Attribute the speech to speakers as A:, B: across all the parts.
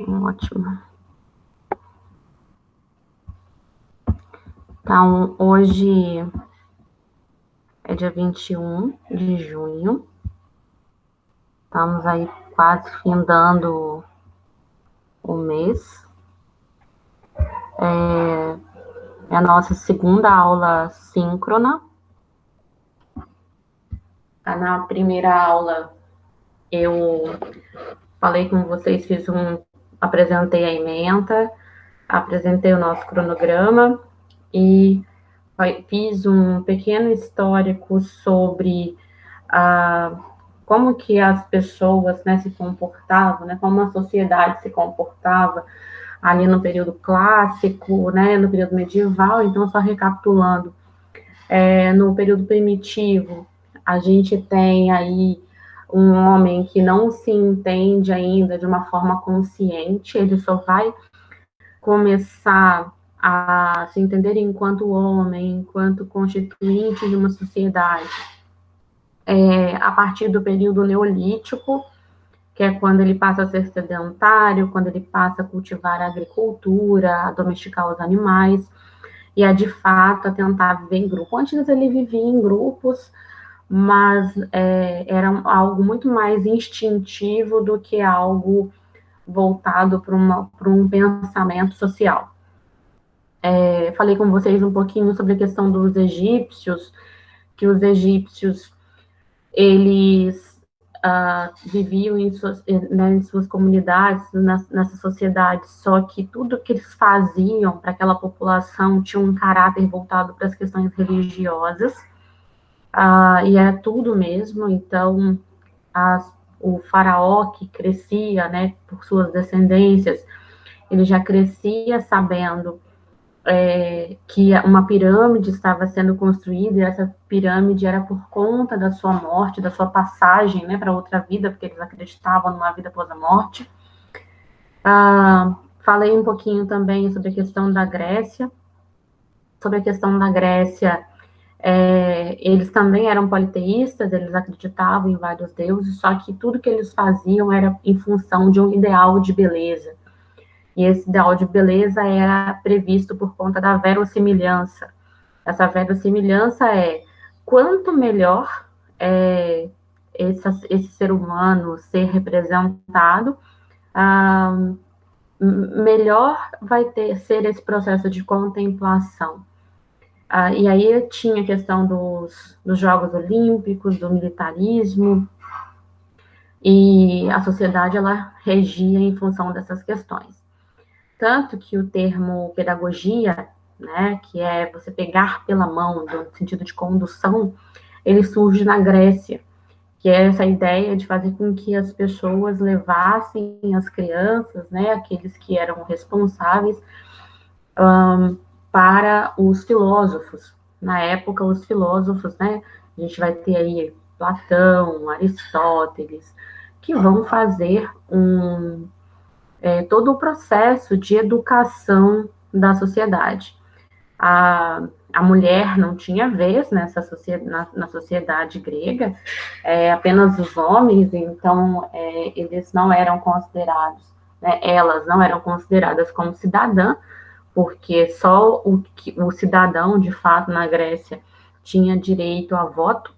A: Ótimo. Então, hoje é dia 21 de junho. Estamos aí quase findando o mês. É a nossa segunda aula síncrona. Na primeira aula, eu falei com vocês, apresentei a ementa, apresentei o nosso cronograma e fiz um pequeno histórico sobre como que as pessoas, né, se comportavam, né, como a sociedade se comportava ali no período clássico, né, no período medieval. Então, só recapitulando, no período primitivo, a gente tem aí um homem que não se entende ainda de uma forma consciente, ele só vai começar a se entender enquanto homem, enquanto constituinte de uma sociedade, a partir do período neolítico, que é quando ele passa a ser sedentário, quando ele passa a cultivar a agricultura, a domesticar os animais, e de fato a tentar viver em grupo. Antes ele vivia em grupos, mas era algo muito mais instintivo do que algo voltado para um pensamento social. Falei com vocês um pouquinho sobre a questão dos egípcios, que os egípcios, eles viviam em suas comunidades, nessa sociedade, só que tudo que eles faziam para aquela população tinha um caráter voltado para as questões religiosas, e era tudo mesmo. Então, o faraó que crescia, né, por suas descendências, ele já crescia sabendo que uma pirâmide estava sendo construída, e essa pirâmide era por conta da sua morte, da sua passagem, né, para outra vida, porque eles acreditavam numa vida após a morte. Falei um pouquinho também sobre a questão da Grécia. Sobre a questão da Grécia, eles também eram politeístas, eles acreditavam em vários deuses, só que tudo que eles faziam era em função de um ideal de beleza. E esse ideal de beleza era previsto por conta da verossimilhança. Essa verossimilhança é quanto melhor esse ser humano ser representado, melhor vai ser esse processo de contemplação. E aí tinha a questão dos Jogos Olímpicos, do militarismo, e a sociedade ela regia em função dessas questões. Tanto que o termo pedagogia, né, que é você pegar pela mão, no sentido de condução, ele surge na Grécia, que é essa ideia de fazer com que as pessoas levassem as crianças, né, aqueles que eram responsáveis, para os filósofos. Na época, os filósofos, né, a gente vai ter aí Platão, Aristóteles, que vão fazer todo o processo de educação da sociedade. A mulher não tinha vez nessa na sociedade grega, apenas os homens, então eles não eram considerados, né, elas não eram consideradas como cidadã, porque só o cidadão, de fato, na Grécia, tinha direito a voto.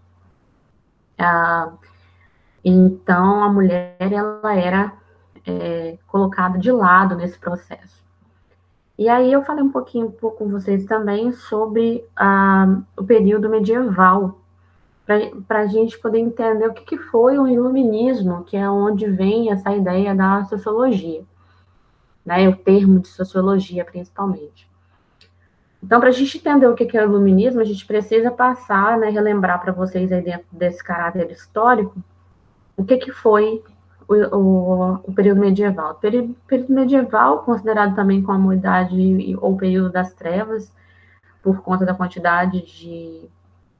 A: Então, a mulher ela era colocada de lado nesse processo. E aí eu falei um pouco com vocês também sobre o período medieval, para a gente poder entender o que foi o iluminismo, que é onde vem essa ideia da sociologia, né, o termo de sociologia, principalmente. Então, para a gente entender o que é o iluminismo, a gente precisa passar, né, relembrar para vocês aí dentro desse caráter histórico, o que foi o período medieval. O período medieval, considerado também como a idade ou período das trevas, por conta da quantidade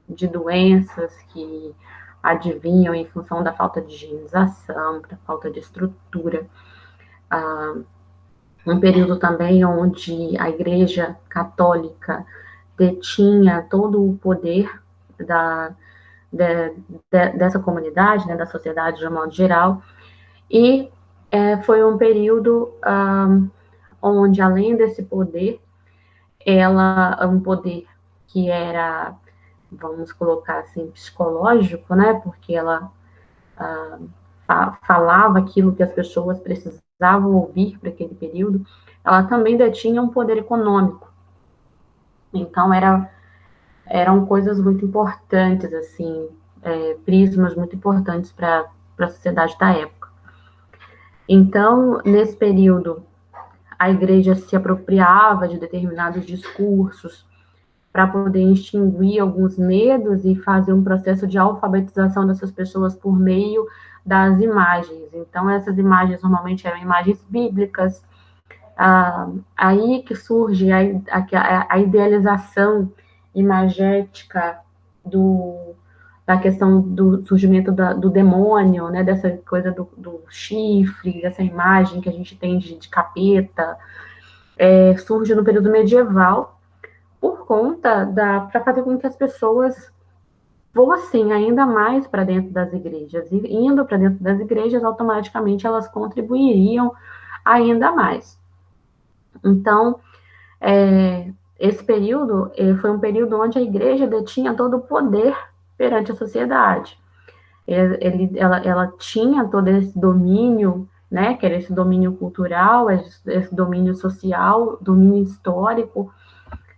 A: de doenças que advinham em função da falta de higienização, da falta de estrutura. Um período também onde a Igreja Católica detinha todo o poder dessa comunidade, né, da sociedade de um modo geral, e Foi um período onde, além desse poder, um poder que era, vamos colocar assim, psicológico, né? Porque ela falava aquilo que as pessoas precisavam ouvir para aquele período, ela também detinha um poder econômico. Então, eram coisas muito importantes, assim, prismas muito importantes para a sociedade da época. Então, nesse período, a igreja se apropriava de determinados discursos para poder extinguir alguns medos e fazer um processo de alfabetização dessas pessoas por meio das imagens. Então, essas imagens normalmente eram imagens bíblicas. Aí que surge a idealização imagética da questão do surgimento do demônio, né, dessa coisa do chifre, dessa imagem que a gente tem de capeta, surge no período medieval, por conta para fazer com que as pessoas fossem ainda mais para dentro das igrejas. E indo para dentro das igrejas, automaticamente elas contribuiriam ainda mais. Então, esse período foi um período onde a igreja detinha todo o poder perante a sociedade. Ela tinha todo esse domínio, né, que era esse domínio cultural, esse domínio social, domínio histórico.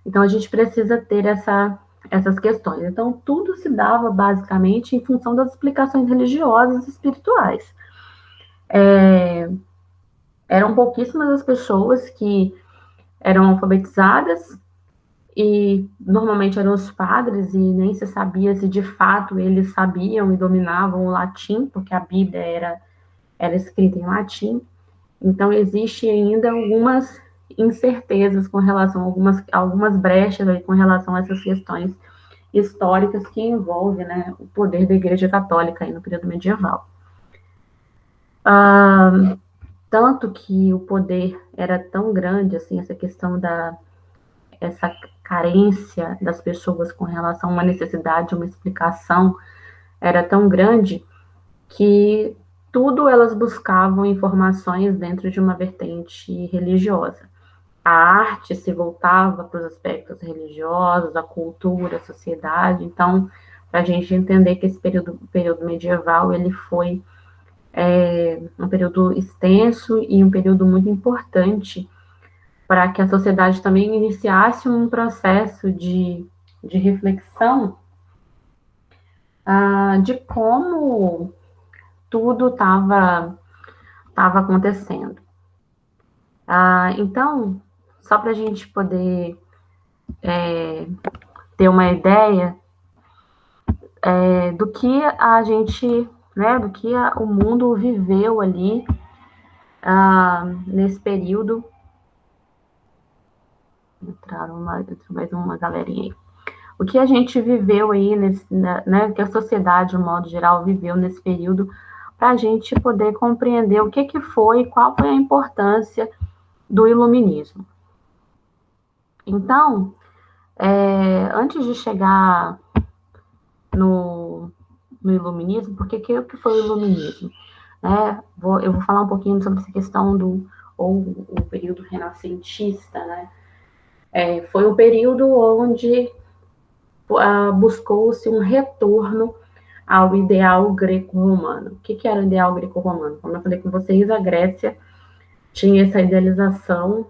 A: Então, a gente precisa ter essas questões. Então, tudo se dava basicamente em função das explicações religiosas e espirituais. Eram pouquíssimas as pessoas que eram alfabetizadas, e normalmente eram os padres, e nem se sabia se de fato eles sabiam e dominavam o latim, porque a Bíblia era escrita em latim. Então, existe ainda algumas incertezas com relação a algumas brechas aí com relação a essas questões históricas que envolvem, né, o poder da Igreja Católica aí no período medieval. Tanto que o poder era tão grande, assim, essa questão essa carência das pessoas com relação a uma necessidade, uma explicação, era tão grande que tudo elas buscavam informações dentro de uma vertente religiosa. A arte se voltava para os aspectos religiosos, a cultura, a sociedade. Então, para a gente entender que esse período medieval ele foi um período extenso e um período muito importante para que a sociedade também iniciasse um processo de reflexão de como tudo estava acontecendo. Então, só para a gente poder ter uma ideia do que a gente, né, do que o mundo viveu ali nesse período. Entraram mais uma galerinha aí. O que a gente viveu aí, né, que a sociedade, de modo geral, viveu nesse período, para a gente poder compreender o que foi, qual foi a importância do iluminismo. Então, antes de chegar no iluminismo, porque o que foi o iluminismo? Eu vou falar um pouquinho sobre essa questão o período renascentista, né? Foi um período onde buscou-se um retorno ao ideal greco-romano. O que era o ideal greco-romano? Como eu falei com vocês, a Grécia tinha essa idealização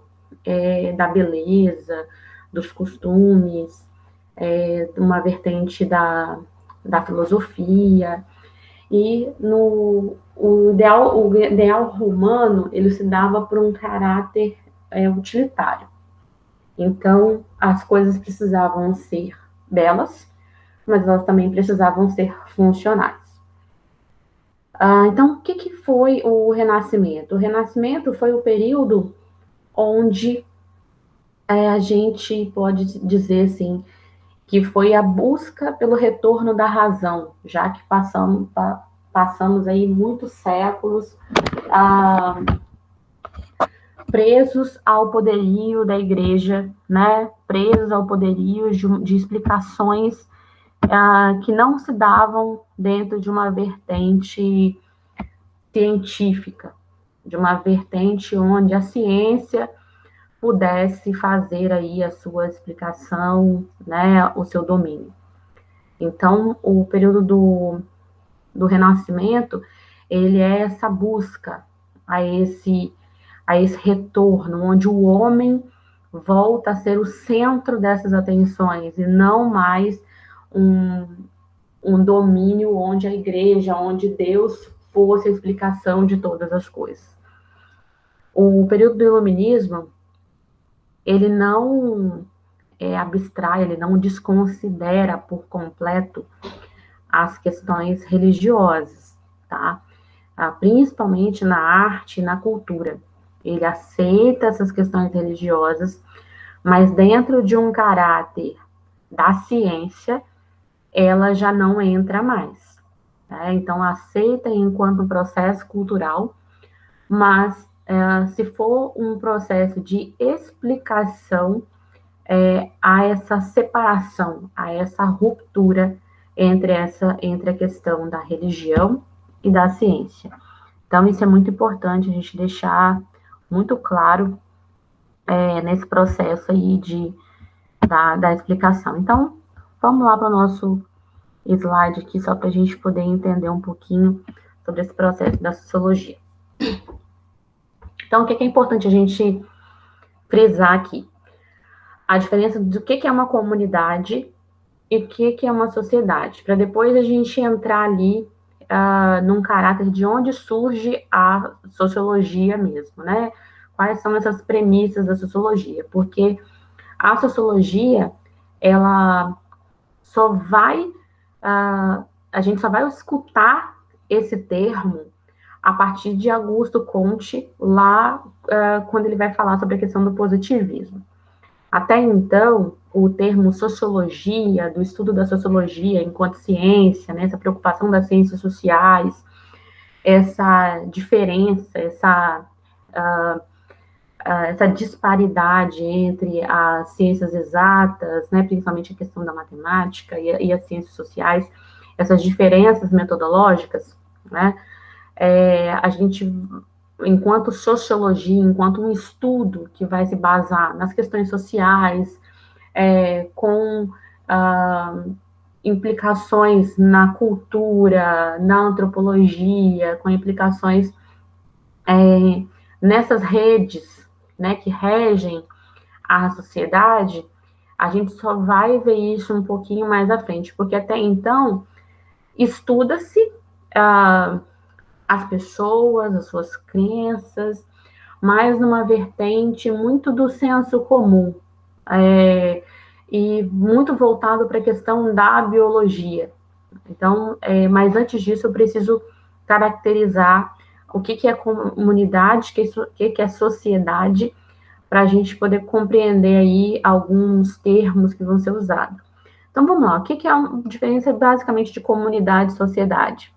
A: da beleza, dos costumes, uma vertente da filosofia, e o ideal romano ele se dava por um caráter utilitário. Então, as coisas precisavam ser belas, mas elas também precisavam ser funcionais. Então, o que foi o Renascimento? O Renascimento foi o período onde a gente pode dizer assim, que foi a busca pelo retorno da razão, já que passamos aí muitos séculos presos ao poderio da igreja, né? Presos ao poderio de explicações que não se davam dentro de uma vertente científica. de uma vertente onde a ciência pudesse fazer aí a sua explicação, né, o seu domínio. Então, o período do Renascimento, ele é essa busca a esse retorno, onde o homem volta a ser o centro dessas atenções e não mais um, um domínio onde a igreja, onde Deus fosse a explicação de todas as coisas. O período do Iluminismo, ele não abstrai, ele não desconsidera por completo as questões religiosas, tá? Principalmente na arte e na cultura. Ele aceita essas questões religiosas, mas dentro de um caráter da ciência, ela já não entra mais. Né? Então, aceita enquanto um processo cultural, mas se for um processo de explicação, há essa separação, há essa ruptura entre a questão da religião e da ciência. Então, isso é muito importante a gente deixar muito claro nesse processo aí da explicação. Então, vamos lá para o nosso slide aqui, só para a gente poder entender um pouquinho sobre esse processo da sociologia. Então, o que é importante a gente frisar aqui? A diferença do que é uma comunidade e o que é uma sociedade, para depois a gente entrar ali num caráter de onde surge a sociologia mesmo, né? Quais são essas premissas da sociologia? Porque a sociologia, ela só vai, a gente só vai escutar esse termo a partir de Augusto Comte, lá quando ele vai falar sobre a questão do positivismo. Até então, o termo sociologia, do estudo da sociologia enquanto ciência, né, essa preocupação das ciências sociais, essa diferença, essa disparidade entre as ciências exatas, né, principalmente a questão da matemática e as ciências sociais, essas diferenças metodológicas, né, a gente, enquanto sociologia, enquanto um estudo que vai se basar nas questões sociais, com implicações na cultura, na antropologia, com implicações nessas redes, né, que regem a sociedade, a gente só vai ver isso um pouquinho mais à frente, porque até então estuda-se as pessoas, as suas crenças, mas numa vertente muito do senso comum, e muito voltado para a questão da biologia. Então, mas antes disso, eu preciso caracterizar o que é comunidade, o que é sociedade, para a gente poder compreender aí alguns termos que vão ser usados. Então, vamos lá. O que é a diferença basicamente de comunidade e sociedade?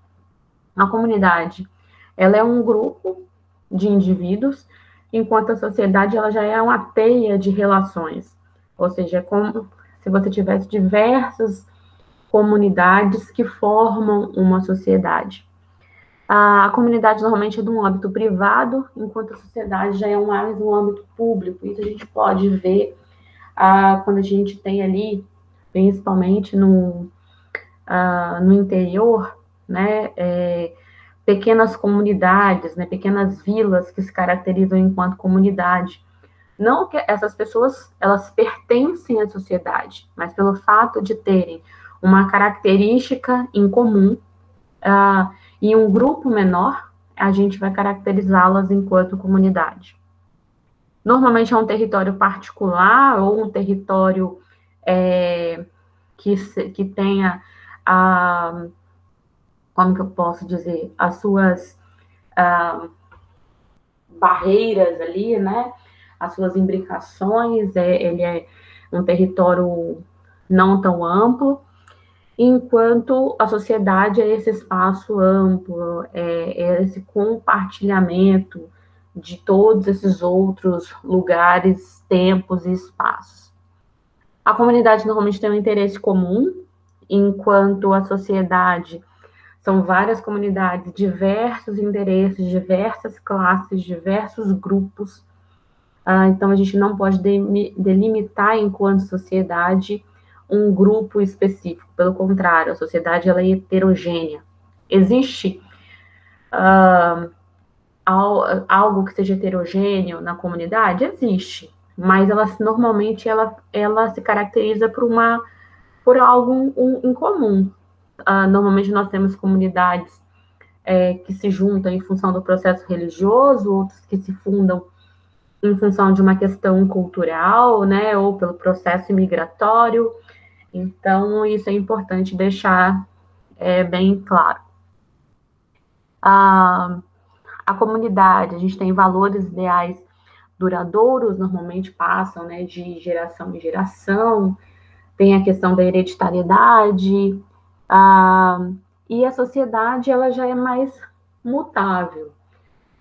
A: A comunidade, ela é um grupo de indivíduos, enquanto a sociedade, ela já é uma teia de relações. Ou seja, é como se você tivesse diversas comunidades que formam uma sociedade. A comunidade normalmente é de um âmbito privado, enquanto a sociedade já é mais um âmbito público. Isso a gente pode ver quando a gente tem ali, principalmente no interior, né, pequenas comunidades, né, pequenas vilas que se caracterizam enquanto comunidade. Não que essas pessoas, elas pertencem à sociedade, mas pelo fato de terem uma característica em comum, e um grupo menor, a gente vai caracterizá-las enquanto comunidade. Normalmente é um território particular ou um território que tenha, como que eu posso dizer, as suas barreiras ali, né? As suas imbricações, ele é um território não tão amplo, enquanto a sociedade é esse espaço amplo, é esse compartilhamento de todos esses outros lugares, tempos e espaços. A comunidade normalmente tem um interesse comum, enquanto a sociedade São várias comunidades, diversos endereços, diversas classes, diversos grupos. Então, a gente não pode delimitar, enquanto sociedade, um grupo específico. Pelo contrário, a sociedade ela é heterogênea. Existe algo que seja heterogêneo na comunidade? Existe, mas normalmente ela se caracteriza por algo em comum. Normalmente nós temos comunidades que se juntam em função do processo religioso, outros que se fundam em função de uma questão cultural, né, ou pelo processo migratório. Então, isso é importante deixar bem claro. A comunidade, a gente tem valores ideais duradouros, normalmente passam, né, de geração em geração, tem a questão da hereditariedade, e a sociedade, ela já é mais mutável.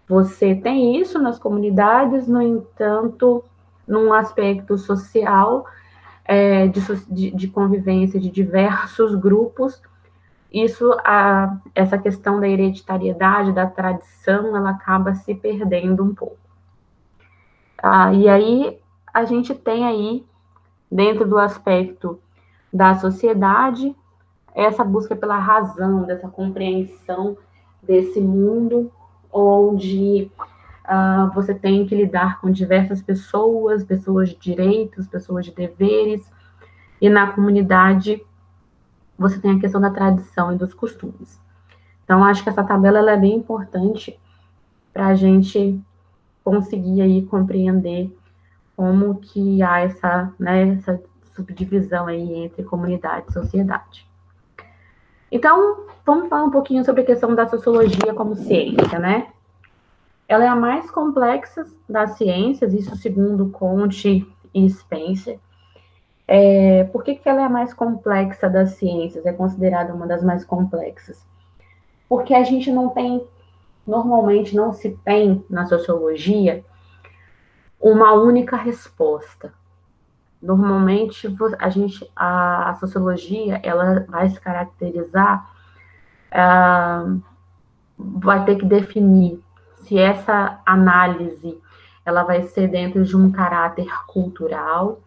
A: Você tem isso nas comunidades, no entanto, num aspecto social, de convivência de diversos grupos, essa questão da hereditariedade, da tradição, ela acaba se perdendo um pouco. E aí, a gente tem aí, dentro do aspecto da sociedade, essa busca pela razão, dessa compreensão desse mundo, onde você tem que lidar com diversas pessoas, pessoas de direitos, pessoas de deveres, e na comunidade você tem a questão da tradição e dos costumes. Então, acho que essa tabela ela é bem importante para a gente conseguir aí compreender como que há essa subdivisão aí entre comunidade e sociedade. Então, vamos falar um pouquinho sobre a questão da sociologia como ciência, né? Ela é a mais complexa das ciências, isso segundo Conte e Spencer. Por que ela é a mais complexa das ciências? É considerada uma das mais complexas? Porque a gente normalmente não se tem na sociologia uma única resposta. Normalmente a sociologia ela vai se caracterizar, vai ter que definir se essa análise ela vai ser dentro de um caráter cultural,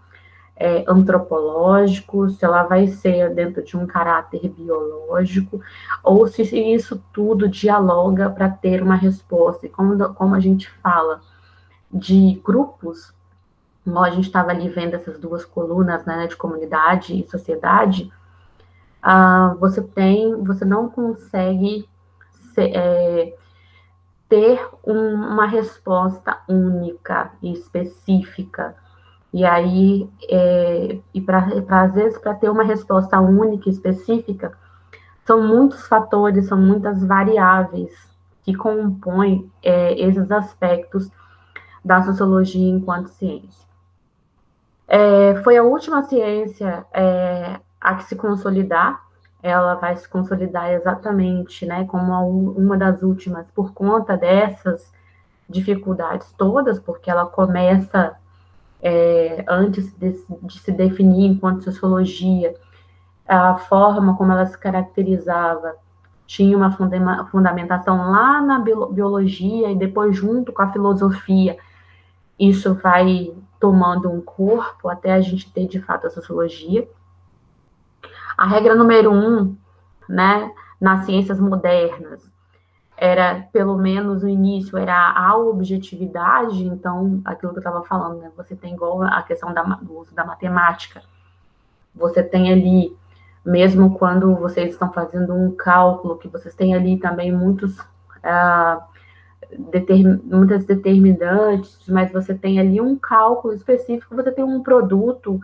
A: antropológico, se ela vai ser dentro de um caráter biológico, ou se isso tudo dialoga para ter uma resposta. E como a gente fala de grupos, como a gente estava ali vendo essas duas colunas, né, de comunidade e sociedade, você não consegue ter uma resposta única e específica. E aí, às vezes, para ter uma resposta única e específica, são muitos fatores, são muitas variáveis que compõem esses aspectos da sociologia enquanto ciência. Foi a última ciência a que se consolidar, ela vai se consolidar exatamente, né, como uma das últimas, por conta dessas dificuldades todas, porque ela começa antes de se definir enquanto sociologia, a forma como ela se caracterizava tinha uma fundamentação lá na biologia, e depois, junto com a filosofia, isso vai tomando um corpo até a gente ter, de fato, a sociologia. A regra número 1, né, nas ciências modernas, era, pelo menos no início, era a objetividade. Então, aquilo que eu estava falando, né, você tem igual a questão do uso da matemática. Você tem ali, mesmo quando vocês estão fazendo um cálculo, que vocês têm ali também muitas determinantes, mas você tem ali um cálculo específico, você tem um produto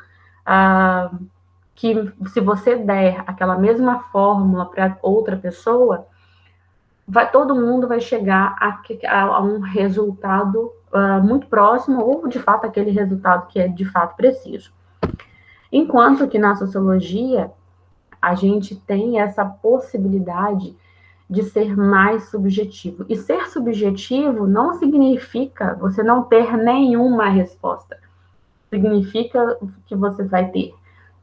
A: que, se você der aquela mesma fórmula para outra pessoa, todo mundo vai chegar a um resultado muito próximo, ou de fato aquele resultado que é de fato preciso. Enquanto que na sociologia a gente tem essa possibilidade de ser mais subjetivo. E ser subjetivo não significa você não ter nenhuma resposta. Significa que você vai ter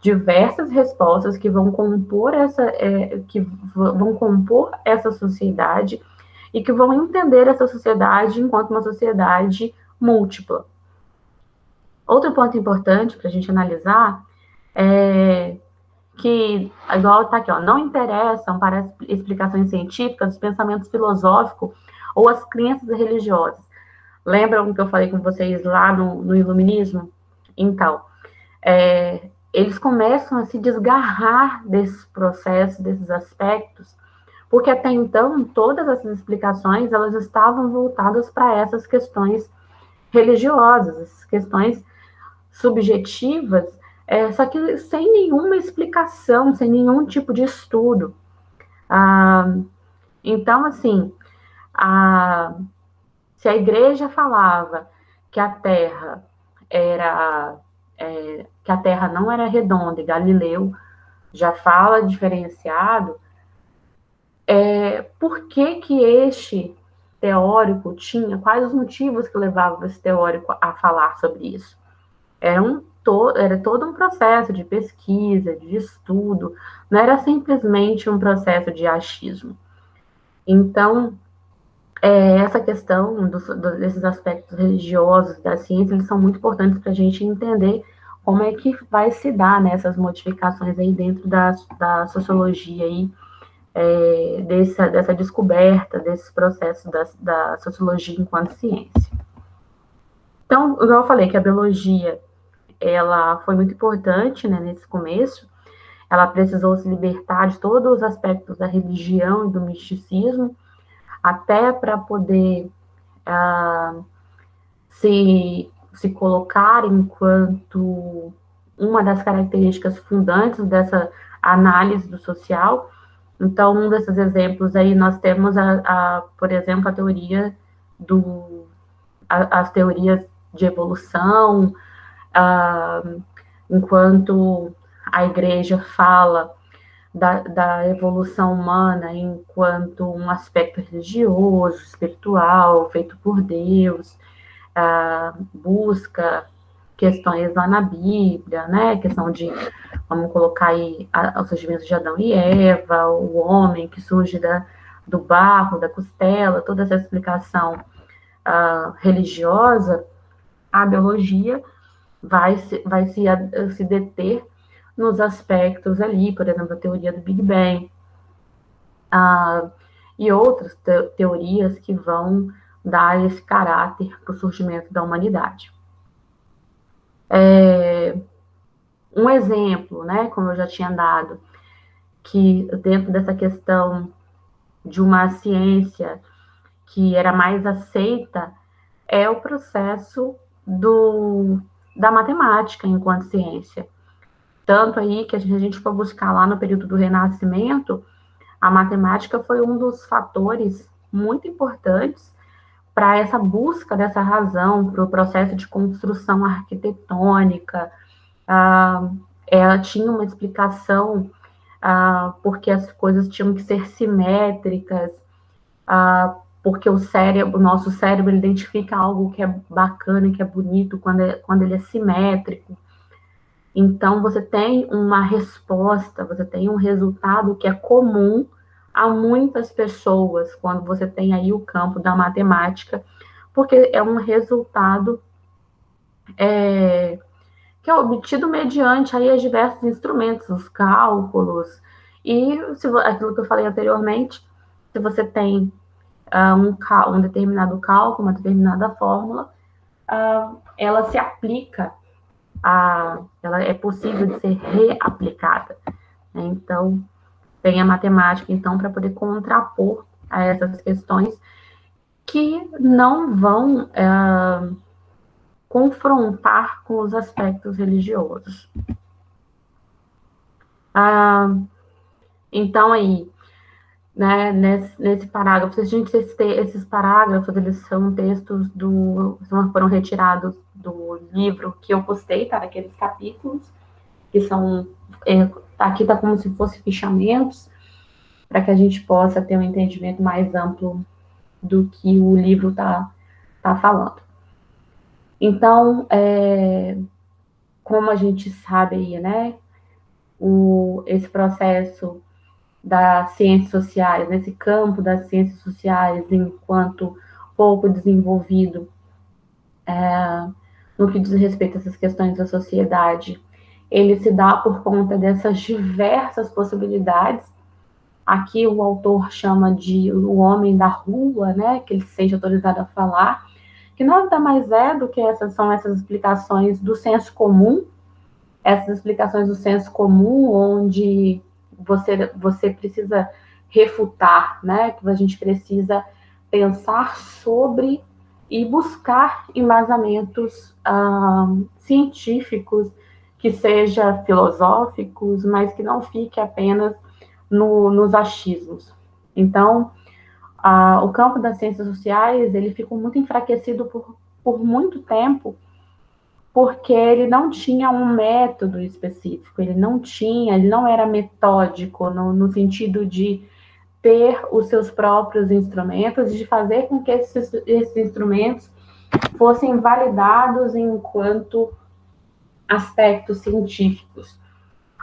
A: diversas respostas que vão compor essa sociedade e que vão entender essa sociedade enquanto uma sociedade múltipla. Outro ponto importante para a gente analisar é que, igual está aqui, ó, não interessam para as explicações científicas os pensamentos filosóficos ou as crenças religiosas. Lembram que eu falei com vocês lá no Iluminismo? Então, eles começam a se desgarrar desses processos, desses aspectos, porque até então todas essas explicações elas estavam voltadas para essas questões religiosas, essas questões subjetivas, só que sem nenhuma explicação, sem nenhum tipo de estudo. Então, assim, se a igreja falava que a Terra que a Terra não era redonda, e Galileu já fala diferenciado, por que este teórico tinha, quais os motivos que levavam esse teórico a falar sobre isso? Era todo um processo de pesquisa, de estudo, não era simplesmente um processo de achismo. Então, essa questão desses aspectos religiosos da ciência, eles são muito importantes para a gente entender como é que vai se dar, né, essas modificações aí dentro da sociologia aí, dessa descoberta, desses processos da sociologia enquanto ciência. Então, igual eu falei que a biologia, ela foi muito importante, né, nesse começo, ela precisou se libertar de todos os aspectos da religião e do misticismo, até para poder se colocar enquanto uma das características fundantes dessa análise do social. Então, um desses exemplos aí, nós temos, por exemplo, a teoria as teorias de evolução, enquanto a igreja fala da evolução humana enquanto um aspecto religioso, espiritual, feito por Deus, busca questões lá na Bíblia, né? Questão de, vamos colocar aí, o surgimento de Adão e Eva, o homem que surge do barro, da costela, toda essa explicação religiosa, a biologia vai se deter nos aspectos ali, por exemplo, a teoria do Big Bang, e outras teorias que vão dar esse caráter para o surgimento da humanidade. Um exemplo, né, como eu já tinha dado, que dentro dessa questão de uma ciência que era mais aceita, é o processo da matemática enquanto ciência. Tanto aí que a gente for buscar lá no período do Renascimento, a matemática foi um dos fatores muito importantes para essa busca dessa razão, para o processo de construção arquitetônica. Ela tinha uma explicação porque as coisas tinham que ser simétricas, porque o nosso cérebro identifica algo que é bacana, que é bonito, quando ele é simétrico. Então, você tem uma resposta, você tem um resultado que é comum a muitas pessoas, quando você tem aí o campo da matemática, porque é um resultado que é obtido mediante aí os diversos instrumentos, os cálculos, e aquilo que eu falei anteriormente, se você tem um determinado cálculo, uma determinada fórmula, ela se aplica, ela é possível de ser reaplicada. Né? Então, tem a matemática, então, para poder contrapor a essas questões que não vão confrontar com os aspectos religiosos. Então, aí, né, nesse parágrafo, esses parágrafos, eles são textos foram retirados do livro que eu postei, tá, naqueles capítulos, que são, aqui tá como se fossem fichamentos, para que a gente possa ter um entendimento mais amplo do que o livro tá falando. Então, como a gente sabe aí, né, esse processo das ciências sociais, nesse campo das ciências sociais, enquanto pouco desenvolvido no que diz respeito a essas questões da sociedade, ele se dá por conta dessas diversas possibilidades. Aqui o autor chama de o homem da rua, né, que ele seja autorizado a falar, que nada mais é do que essas explicações do senso comum, essas explicações do senso comum, onde você precisa refutar, né, que a gente precisa pensar sobre e buscar embasamentos científicos, que sejam filosóficos, mas que não fique apenas nos achismos. Então, o campo das ciências sociais ele ficou muito enfraquecido por muito tempo, porque ele não tinha um método específico, ele não era metódico no sentido de ter os seus próprios instrumentos e de fazer com que esses instrumentos fossem validados enquanto aspectos científicos.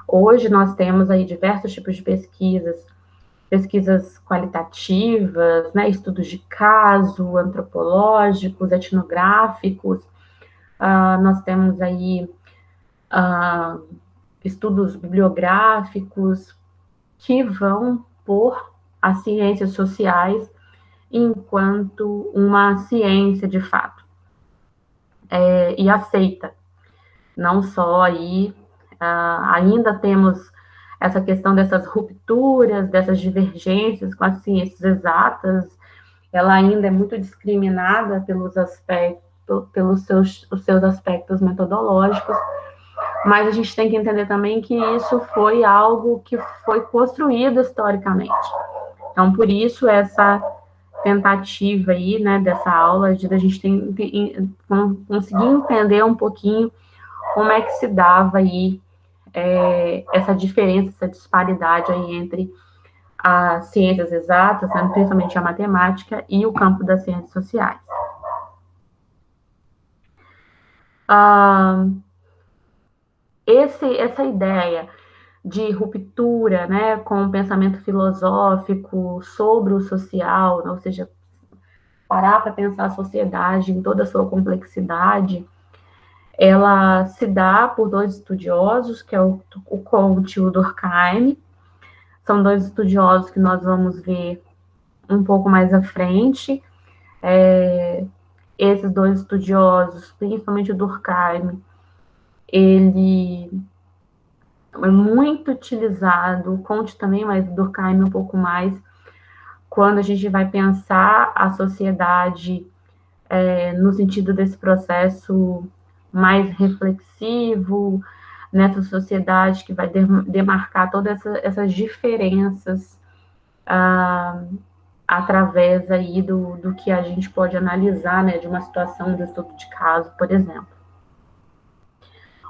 A: Hoje nós temos aí diversos tipos de pesquisas qualitativas, né, estudos de caso, antropológicos, etnográficos. Nós temos aí estudos bibliográficos que vão pôr as ciências sociais enquanto uma ciência de fato, e aceita. Não só aí, ainda temos essa questão dessas rupturas, dessas divergências com as ciências exatas, ela ainda é muito discriminada pelos seus aspectos metodológicos, mas a gente tem que entender também que isso foi algo que foi construído historicamente. Então, por isso, essa tentativa aí, né, dessa aula, de a gente conseguir entender um pouquinho como é que se dava aí essa diferença, essa disparidade aí entre as ciências exatas, né, principalmente a matemática, e o campo das ciências sociais. Essa ideia de ruptura, né, com o pensamento filosófico sobre o social, ou seja, parar para pensar a sociedade em toda a sua complexidade, ela se dá por dois estudiosos, que é o Comte e o Durkheim. São dois estudiosos que nós vamos ver um pouco mais à frente. Esses dois estudiosos, principalmente o Durkheim, ele é muito utilizado, o Comte também, mas o Durkheim um pouco mais, quando a gente vai pensar a sociedade no sentido desse processo mais reflexivo, nessa sociedade que vai demarcar todas essas diferenças através aí do que a gente pode analisar, né, de uma situação de estudo de caso, por exemplo.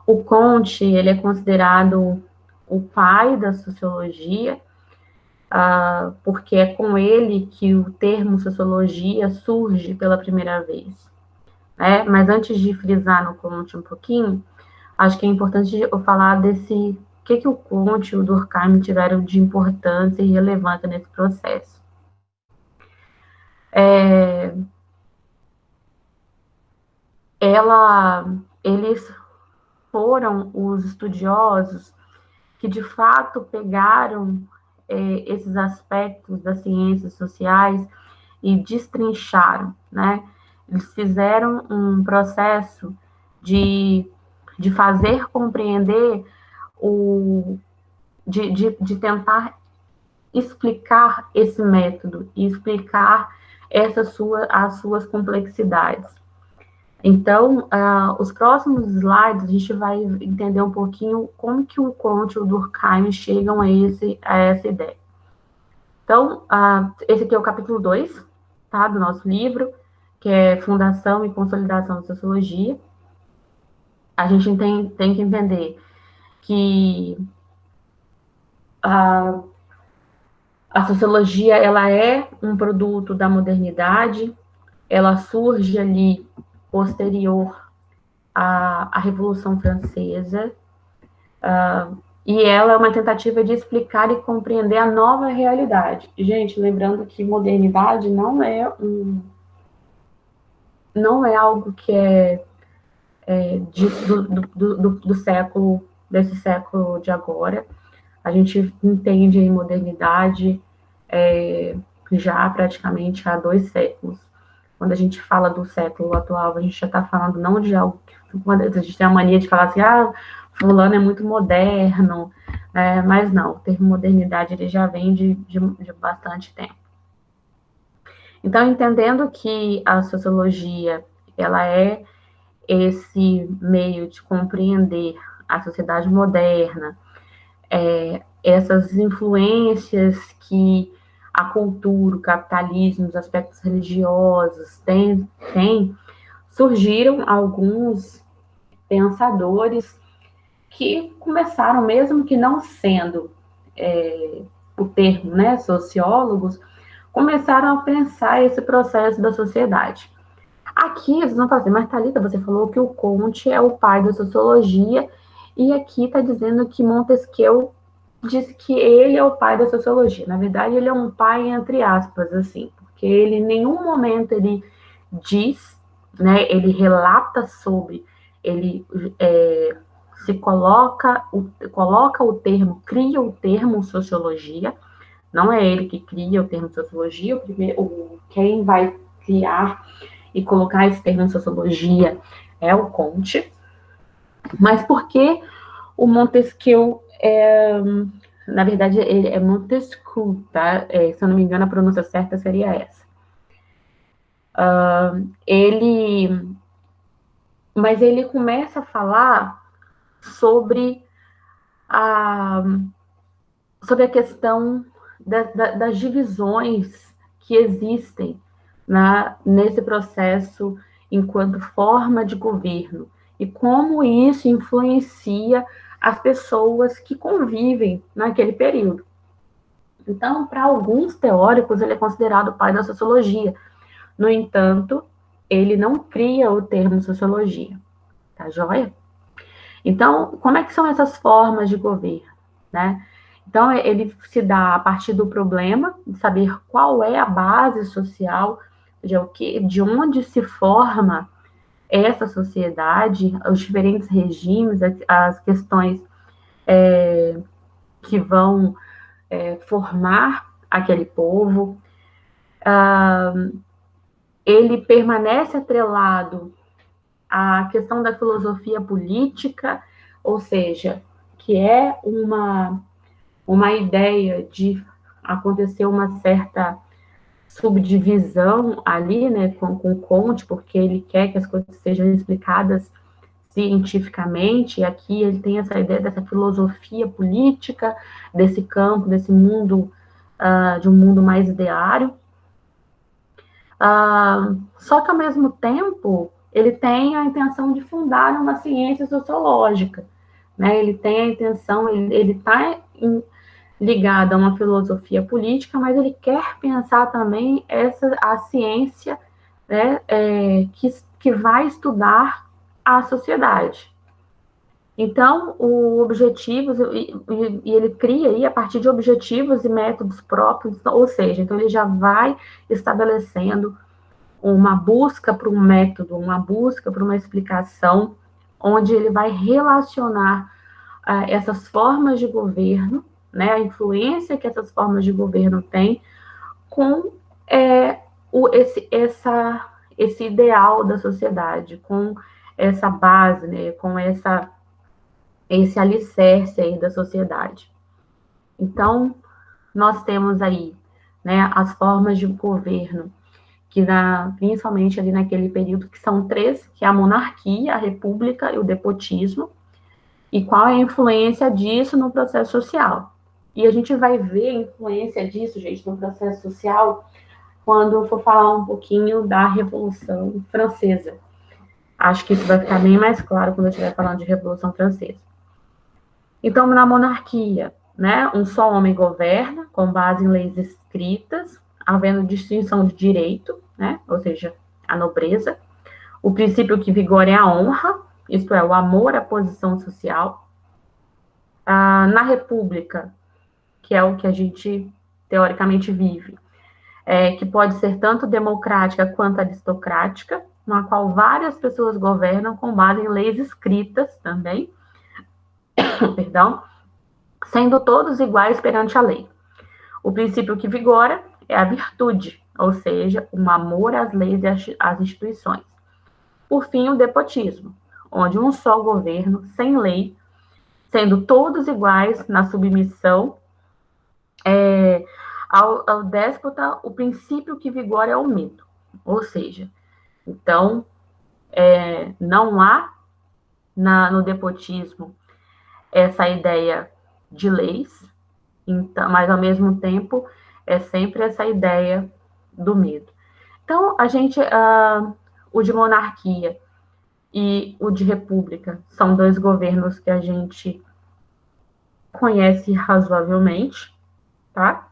A: O Comte, ele é considerado o pai da sociologia, porque é com ele que o termo sociologia surge pela primeira vez. Né? Mas antes de frisar no Comte um pouquinho, acho que é importante eu falar desse que o Comte e o Durkheim tiveram de importância e relevância nesse processo. Eles foram os estudiosos que de fato pegaram esses aspectos das ciências sociais e destrincharam, né? Eles fizeram um processo de fazer compreender de tentar explicar esse método e explicar as suas complexidades. Então, os próximos slides, a gente vai entender um pouquinho como que o Comte e o Durkheim chegam a essa ideia. Então, esse aqui é o capítulo 2, tá, do nosso livro, que é Fundação e Consolidação da Sociologia. A gente tem que entender que a sociologia, ela é um produto da modernidade, ela surge ali posterior à Revolução Francesa, e ela é uma tentativa de explicar e compreender a nova realidade. Gente, lembrando que modernidade não é algo que é do século, desse século de agora. A gente entende a modernidade já praticamente há 2 séculos. Quando a gente fala do século atual, a gente já está falando não de algo que a gente tem a mania de falar assim, fulano é muito moderno, mas não, o termo modernidade ele já vem de bastante tempo. Então, entendendo que a sociologia ela é esse meio de compreender a sociedade moderna, essas influências que a cultura, o capitalismo, os aspectos religiosos têm, surgiram alguns pensadores que começaram, mesmo que não sendo o termo, né, sociólogos, começaram a pensar esse processo da sociedade. Aqui eles vão fazer, mas Thalita, você falou que o Comte é o pai da sociologia, e aqui está dizendo que Montesquieu disse que ele é o pai da sociologia. Na verdade, ele é um pai entre aspas, assim, porque ele em nenhum momento ele diz, né, ele relata sobre, ele se coloca o termo, cria o termo sociologia, não é ele que cria o termo sociologia, quem vai criar e colocar esse termo sociologia é o Comte. Mas por que o Montesquieu na verdade, ele é Montesquieu, tá? Se eu não me engano, a pronúncia certa seria essa. Mas ele começa a falar sobre a questão das divisões que existem nesse processo enquanto forma de governo e como isso influencia as pessoas que convivem naquele período. Então, para alguns teóricos, ele é considerado o pai da sociologia. No entanto, ele não cria o termo sociologia. Tá joia? Então, como é que são essas formas de governo, né? Então, ele se dá a partir do problema, de saber qual é a base social, de onde se forma essa sociedade, os diferentes regimes, as questões que vão formar aquele povo. Ele permanece atrelado à questão da filosofia política, ou seja, que é uma ideia de acontecer uma certa subdivisão ali, né, com Comte, porque ele quer que as coisas sejam explicadas cientificamente, e aqui ele tem essa ideia dessa filosofia política, desse campo, desse mundo, de um mundo mais ideário. Só que, ao mesmo tempo, ele tem a intenção de fundar uma ciência sociológica, né? Ele tem a intenção, ele está ligado a uma filosofia política, mas ele quer pensar também a ciência, né, que vai estudar a sociedade. Então, o objetivos, e ele cria aí a partir de objetivos e métodos próprios, ou seja, então ele já vai estabelecendo uma busca para um método, uma busca para uma explicação, onde ele vai relacionar essas formas de governo, né, a influência que essas formas de governo têm com esse ideal da sociedade, com essa base, né, com esse alicerce aí da sociedade. Então, nós temos aí, né, as formas de governo, que principalmente ali naquele período, que são 3, que é a monarquia, a república e o despotismo, e qual é a influência disso no processo social. E a gente vai ver a influência disso, gente, no processo social, quando eu for falar um pouquinho da Revolução Francesa. Acho que isso vai ficar bem mais claro quando eu estiver falando de Revolução Francesa. Então, na monarquia, né, um só homem governa, com base em leis escritas, havendo distinção de direito, né, ou seja, a nobreza. O princípio que vigora é a honra, isto é, o amor à posição social. na república, que é o que a gente teoricamente vive, que pode ser tanto democrática quanto aristocrática, na qual várias pessoas governam com base em leis escritas também, perdão, sendo todos iguais perante a lei. O princípio que vigora é a virtude, ou seja, um amor às leis e às instituições. Por fim, o despotismo, onde um só governo, sem lei, sendo todos iguais na submissão ao déspota, o princípio que vigora é o medo. Ou seja, então, não há no despotismo essa ideia de leis, então, mas ao mesmo tempo é sempre essa ideia do medo. Então, o de monarquia e o de república são dois governos que a gente conhece razoavelmente, tá?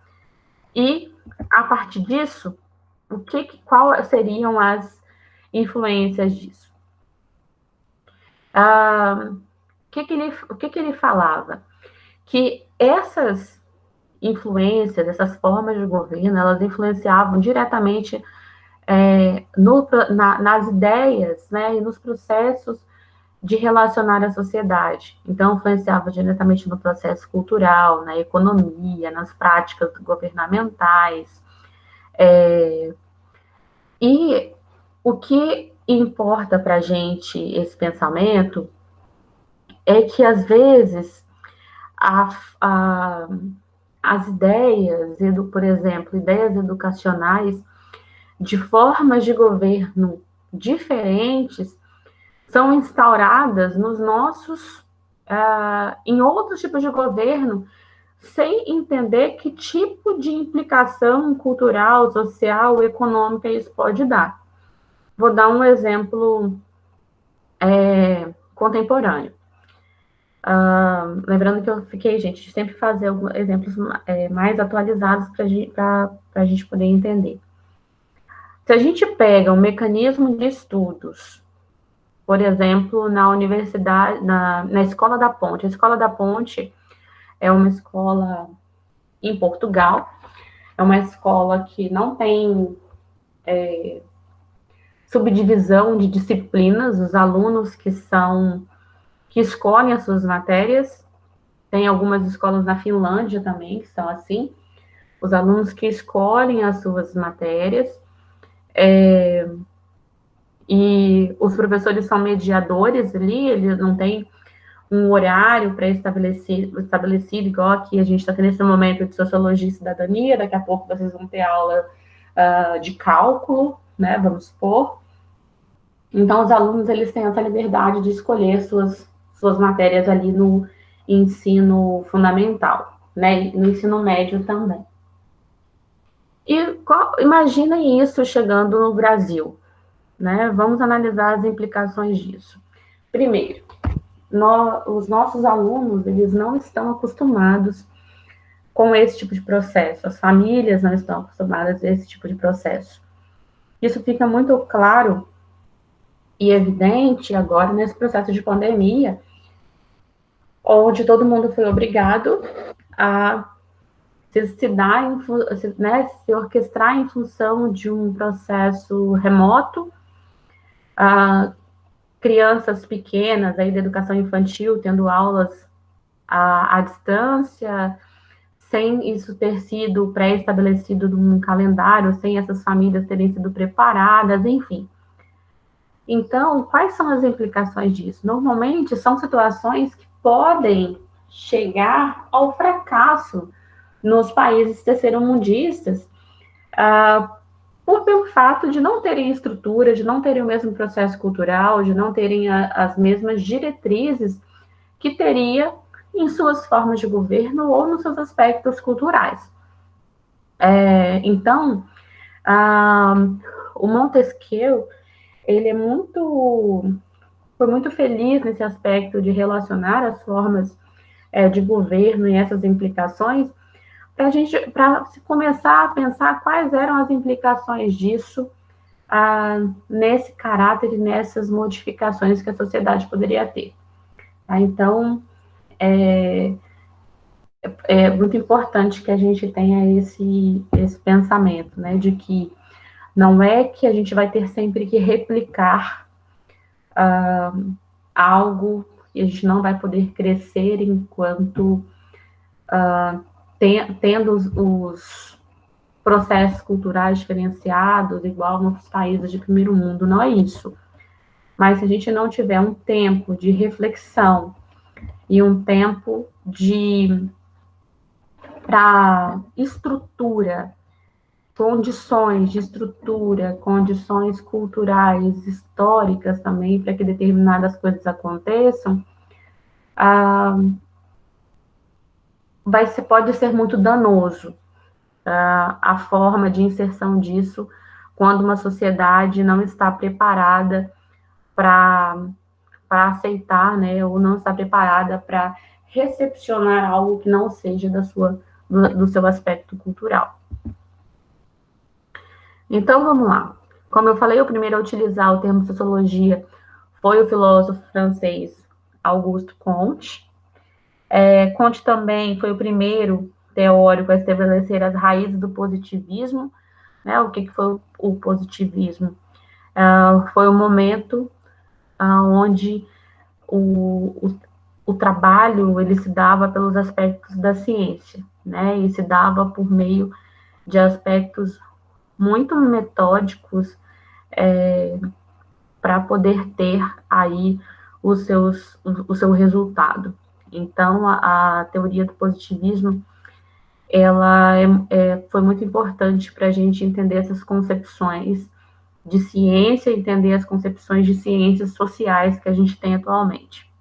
A: E a partir disso, quais seriam as influências disso? O que ele falava? Que essas influências, essas formas de governo, elas influenciavam diretamente nas ideias, né, e nos processos de relacionar a sociedade. Então, influenciava diretamente no processo cultural, na economia, nas práticas governamentais. E o que importa para a gente esse pensamento é que, às vezes, as ideias, por exemplo, ideias educacionais de formas de governo diferentes são instauradas nos em outros tipos de governo, sem entender que tipo de implicação cultural, social, econômica isso pode dar. Vou dar um exemplo contemporâneo. Lembrando que eu fiquei, gente, sempre fazer alguns exemplos mais atualizados para a gente poder entender. Se a gente pega um mecanismo de estudos, por exemplo, na universidade, na Escola da Ponte. A Escola da Ponte é uma escola em Portugal, é uma escola que não tem subdivisão de disciplinas, os alunos que escolhem as suas matérias, tem algumas escolas na Finlândia também que são assim, os alunos que escolhem as suas matérias, e os professores são mediadores ali, eles não têm um horário pré-estabelecido, igual aqui a gente está tendo esse momento de sociologia e cidadania, daqui a pouco vocês vão ter aula de cálculo, né, vamos supor. Então, os alunos, eles têm essa liberdade de escolher suas matérias ali no ensino fundamental, né, no ensino médio também. E imaginem isso chegando no Brasil, né? Vamos analisar as implicações disso. Primeiro, os nossos alunos, eles não estão acostumados com esse tipo de processo, as famílias não estão acostumadas a esse tipo de processo. Isso fica muito claro e evidente agora nesse processo de pandemia, onde todo mundo foi obrigado a se orquestrar em função de um processo remoto, crianças pequenas aí da educação infantil tendo aulas à distância, sem isso ter sido pré-estabelecido num calendário, sem essas famílias terem sido preparadas, enfim. Então, quais são as implicações disso? Normalmente, são situações que podem chegar ao fracasso nos países terceiro-mundistas, pelo fato de não terem estrutura, de não terem o mesmo processo cultural, de não terem as mesmas diretrizes que teria em suas formas de governo ou nos seus aspectos culturais. Então, o Montesquieu, ele foi muito feliz nesse aspecto de relacionar as formas de governo e essas implicações, para começar a pensar quais eram as implicações disso nesse caráter e nessas modificações que a sociedade poderia ter. Então, é muito importante que a gente tenha esse pensamento, né, de que não é que a gente vai ter sempre que replicar algo e a gente não vai poder crescer enquanto tendo os processos culturais diferenciados, igual nos países de primeiro mundo, não é isso. Mas se a gente não tiver um tempo de reflexão e um tempo para estrutura, condições de estrutura, condições culturais, históricas também, para que determinadas coisas aconteçam, ah, pode ser muito danoso a forma de inserção disso quando uma sociedade não está preparada para aceitar, né, ou não está preparada para recepcionar algo que não seja do seu aspecto cultural. Então, vamos lá. Como eu falei, o primeiro a utilizar o termo sociologia foi o filósofo francês Auguste Comte. Comte também foi o primeiro teórico a estabelecer as raízes do positivismo. Né? O que foi o positivismo? Foi o momento onde o trabalho ele se dava pelos aspectos da ciência, né? E se dava por meio de aspectos muito metódicos para poder ter aí o seu resultado. Então, a teoria do positivismo ela foi muito importante para a gente entender essas concepções de ciência, entender as concepções de ciências sociais que a gente tem atualmente.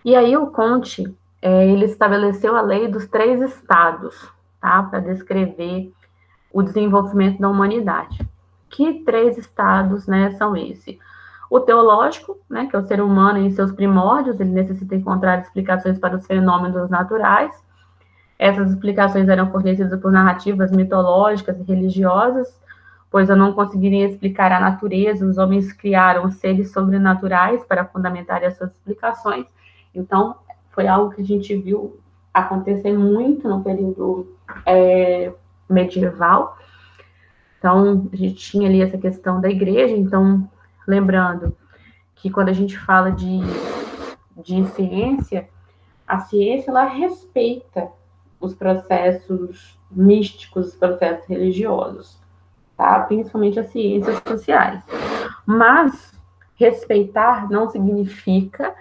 A: E aí o Comte, ele estabeleceu a lei dos 3 estados, tá? Para descrever o desenvolvimento da humanidade. Que 3 estados, né, são esses? O teológico, né, que é o ser humano em seus primórdios, ele necessita encontrar explicações para os fenômenos naturais. Essas explicações eram fornecidas por narrativas mitológicas e religiosas, pois eu não conseguiria explicar a natureza, os homens criaram seres sobrenaturais para fundamentar as suas explicações. Então, foi algo que a gente viu acontecer muito no período medieval. Então, a gente tinha ali essa questão da igreja. Então, lembrando que quando a gente fala de ciência, a ciência, ela respeita os processos místicos, os processos religiosos, tá? Principalmente as ciências sociais. Mas respeitar não significa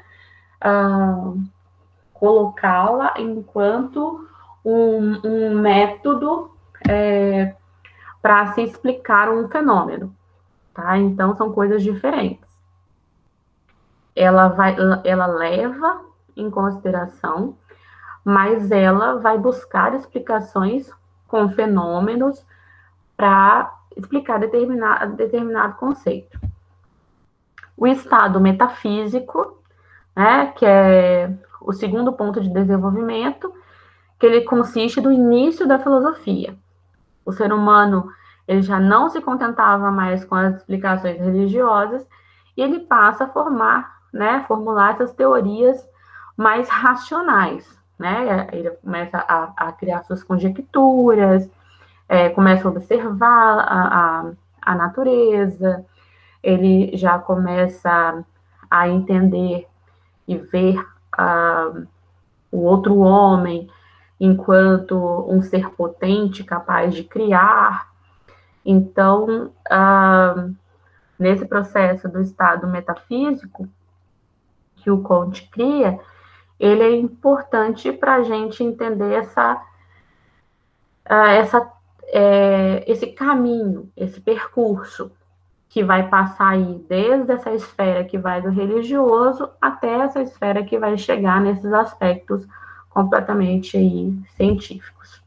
A: colocá-la enquanto um método para se explicar um fenômeno, tá? Então, são coisas diferentes. Ela leva em consideração, mas ela vai buscar explicações com fenômenos para explicar determinado conceito. O estado metafísico, né, que é o segundo ponto de desenvolvimento, que ele consiste do início da filosofia. O ser humano ele já não se contentava mais com as explicações religiosas e ele passa a formular essas teorias mais racionais, né? Ele começa a criar suas conjecturas, começa a observar a natureza, ele já começa a entender e ver o outro homem enquanto um ser potente capaz de criar. Então, nesse processo do estado metafísico que o Comte cria, ele é importante para a gente entender esse caminho, esse percurso que vai passar aí desde essa esfera que vai do religioso até essa esfera que vai chegar nesses aspectos completamente aí científicos.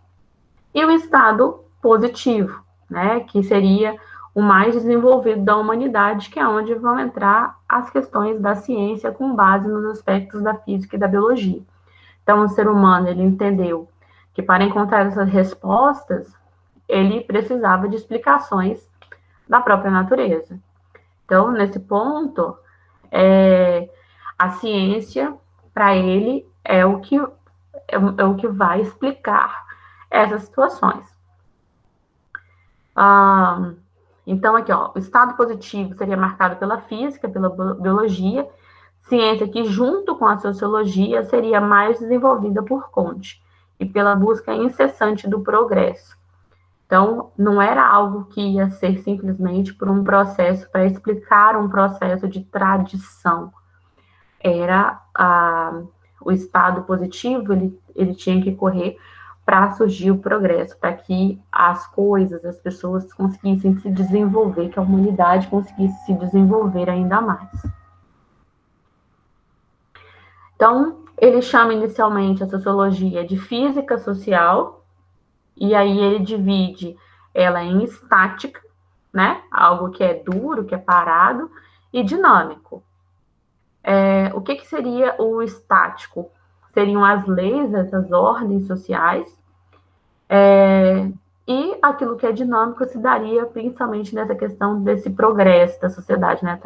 A: E o estado positivo, né, que seria o mais desenvolvido da humanidade, que é onde vão entrar as questões da ciência com base nos aspectos da física e da biologia. Então, o ser humano, ele entendeu que para encontrar essas respostas, ele precisava de explicações da própria natureza. Então, nesse ponto, a ciência, para ele, é o que é o que vai explicar essas situações. Então, aqui, ó, o estado positivo seria marcado pela física, pela biologia, ciência que, junto com a sociologia, seria mais desenvolvida por Comte, e pela busca incessante do progresso. Então, não era algo que ia ser simplesmente por um processo para explicar um processo de tradição. Era o estado positivo, ele tinha que correr para surgir o progresso, para que as coisas, as pessoas conseguissem se desenvolver, que a humanidade conseguisse se desenvolver ainda mais. Então, ele chama inicialmente a sociologia de física social, e aí ele divide ela em estática, né? Algo que é duro, que é parado, e dinâmico. O que seria o estático? Seriam as leis, essas ordens sociais, e aquilo que é dinâmico se daria principalmente nessa questão desse progresso da sociedade, né?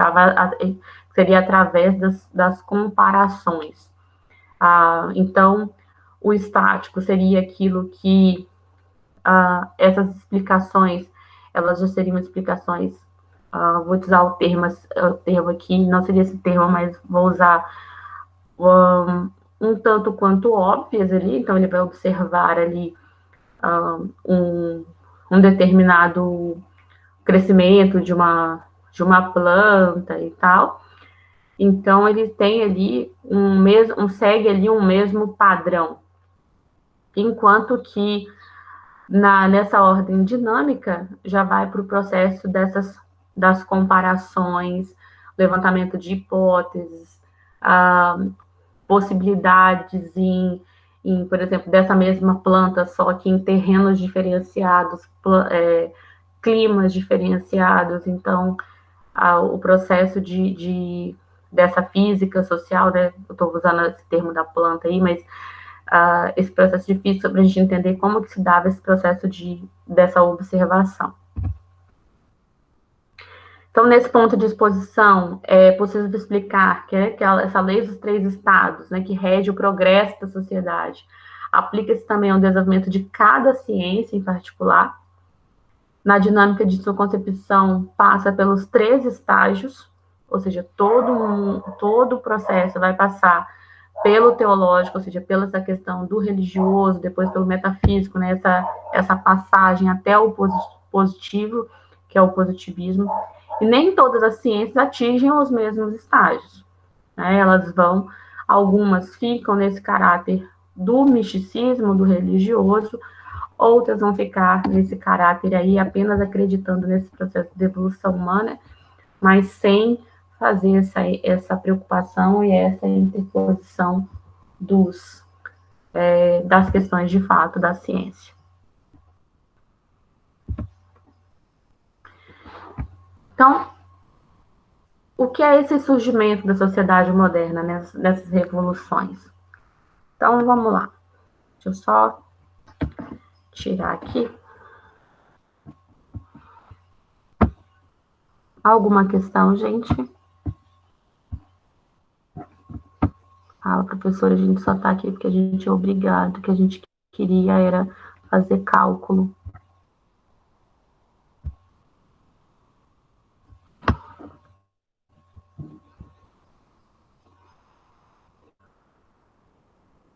A: Seria através das comparações. Então, o estático seria aquilo que essas explicações, elas já seriam explicações, vou usar o termo aqui, não seria esse termo, mas vou usar um tanto quanto óbvias ali, então ele vai observar ali um determinado crescimento de uma planta e tal. Então ele tem ali segue ali um mesmo padrão. Enquanto que nessa ordem dinâmica já vai para o processo das comparações, levantamento de hipóteses, possibilidades por exemplo, dessa mesma planta, só que em terrenos diferenciados, climas diferenciados. Então, o processo dessa física social, né? Eu estou usando esse termo da planta aí, mas esse processo de física para a gente entender como que se dava esse processo dessa observação. Então, nesse ponto de exposição, é possível explicar que essa lei dos 3 estados, né, que rege o progresso da sociedade, aplica-se também ao desenvolvimento de cada ciência em particular. Na dinâmica de sua concepção, passa pelos 3 estágios, ou seja, todo o processo vai passar pelo teológico, ou seja, pela essa questão do religioso, depois pelo metafísico, né, essa passagem até o positivo, que é o positivismo. E nem todas as ciências atingem os mesmos estágios, né? Algumas ficam nesse caráter do misticismo, do religioso, outras vão ficar nesse caráter aí, apenas acreditando nesse processo de evolução humana, mas sem fazer essa preocupação e essa interposição das questões de fato da ciência. Então, o que é esse surgimento da sociedade moderna nessas revoluções? Então, vamos lá. Deixa eu só tirar aqui. Alguma questão, gente? Fala, professora, a gente só está aqui porque a gente é obrigado, o que a gente queria era fazer cálculo.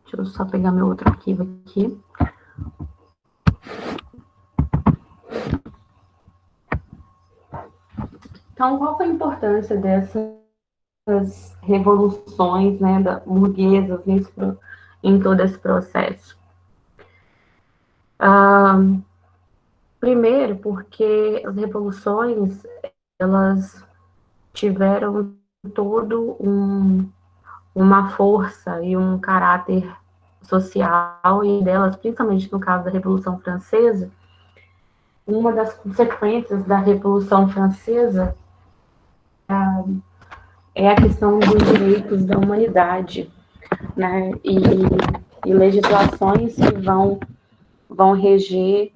A: Deixa eu só pegar meu outro arquivo aqui. Então, qual foi a importância dessas revoluções, né, burguesas em todo esse processo? Primeiro, porque as revoluções, elas tiveram todo uma força e um caráter social, e delas, principalmente no caso da Revolução Francesa, uma das consequências da Revolução Francesa é a questão dos direitos da humanidade, né? E legislações que vão reger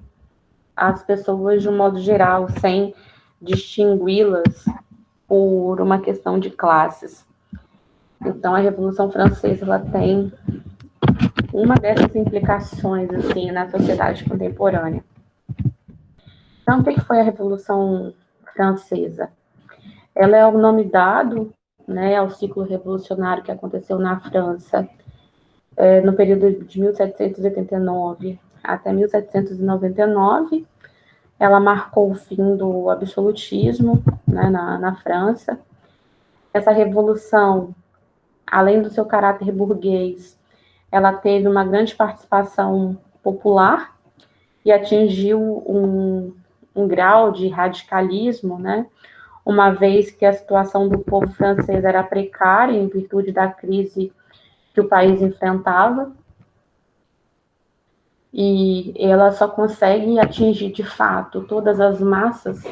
A: as pessoas de um modo geral, sem distingui-las por uma questão de classes. Então, a Revolução Francesa ela tem uma dessas implicações, assim, na sociedade contemporânea. Então, o que foi a Revolução Francesa? Ela é o nome dado, né, ao ciclo revolucionário que aconteceu na França no período de 1789 até 1799. Ela marcou o fim do absolutismo, né, na França. Essa revolução, além do seu caráter burguês, ela teve uma grande participação popular e atingiu um grau de radicalismo, né, uma vez que a situação do povo francês era precária em virtude da crise que o país enfrentava, e ela só consegue atingir de fato todas as massas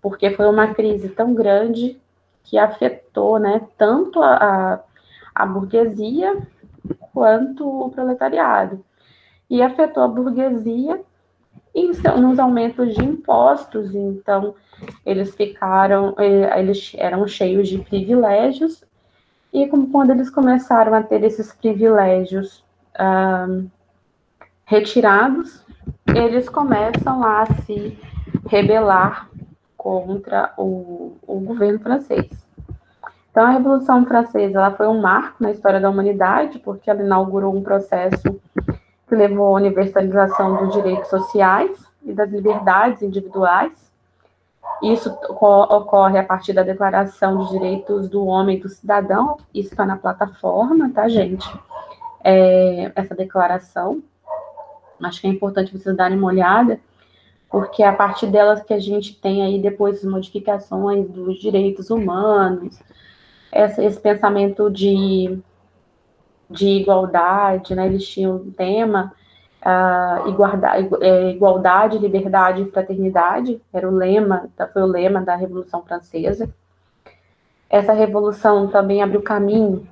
A: porque foi uma crise tão grande que afetou, né, tanto a burguesia quanto o proletariado. E afetou a burguesia nos aumentos de impostos, então eles eram cheios de privilégios, e quando eles começaram a ter esses privilégios retirados, eles começam a se rebelar contra o governo francês. Então, a Revolução Francesa ela foi um marco na história da humanidade, porque ela inaugurou um processo que levou à universalização dos direitos sociais e das liberdades individuais. Isso ocorre a partir da Declaração dos Direitos do Homem e do Cidadão. Isso está na plataforma, tá, gente? Essa declaração. Acho que é importante vocês darem uma olhada, porque é a partir delas que a gente tem aí depois as modificações dos direitos humanos, esse pensamento de igualdade, né? Eles tinham um tema, igualdade, liberdade e fraternidade, foi o lema da Revolução Francesa. Essa revolução também abriu caminho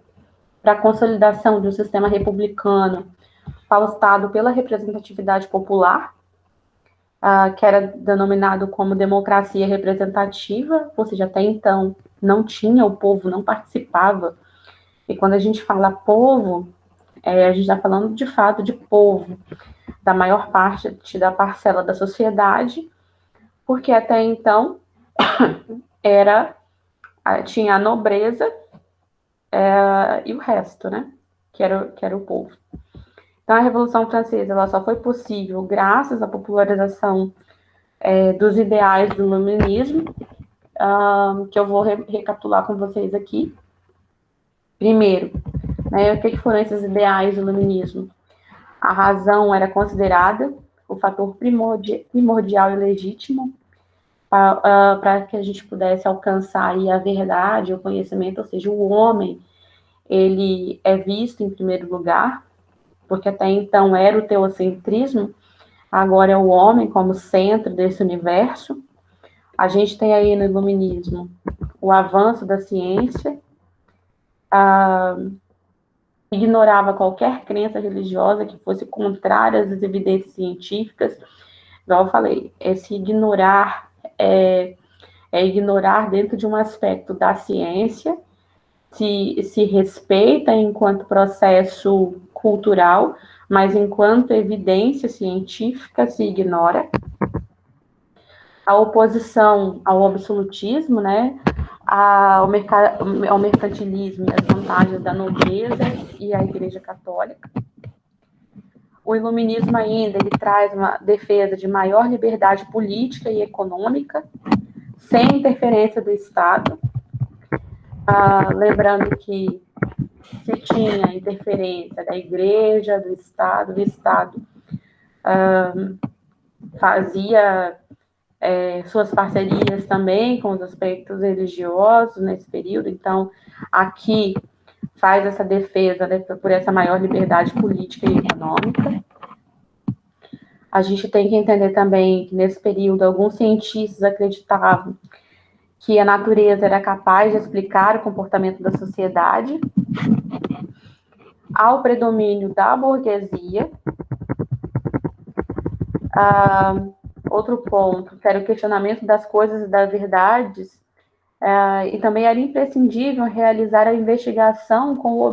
A: para a consolidação de um sistema republicano pautado pela representatividade popular, que era denominado como democracia representativa, ou seja, até então não tinha, o povo não participava. E quando a gente fala povo, a gente está falando de fato de povo, da maior parte da parcela da sociedade, porque até então tinha a nobreza e o resto, né, que era o povo. Então, a Revolução Francesa ela só foi possível graças à popularização dos ideais do iluminismo, que eu vou recapitular com vocês aqui. Primeiro, né, o que foram esses ideais do iluminismo? A razão era considerada o fator primordial e legítimo para que a gente pudesse alcançar aí a verdade, o conhecimento, ou seja, o homem, ele é visto em primeiro lugar, porque até então era o teocentrismo, agora é o homem como centro desse universo. A gente tem aí no iluminismo o avanço da ciência, ignorava qualquer crença religiosa que fosse contrária às evidências científicas. Igual eu falei, esse ignorar é ignorar dentro de um aspecto da ciência, se respeita enquanto processo cultural, mas enquanto evidência científica se ignora. A oposição ao absolutismo, né, ao mercantilismo e as vantagens da nobreza e a Igreja Católica. O iluminismo ainda ele traz uma defesa de maior liberdade política e econômica, sem interferência do Estado. Lembrando que se tinha interferência da Igreja, do Estado fazia suas parcerias também com os aspectos religiosos nesse período. Então, aqui faz essa defesa, né, por essa maior liberdade política e econômica. A gente tem que entender também que, nesse período, alguns cientistas acreditavam que a natureza era capaz de explicar o comportamento da sociedade. Ao predomínio da burguesia. Outro ponto, que era o questionamento das coisas e das verdades, E também era imprescindível realizar a investigação com o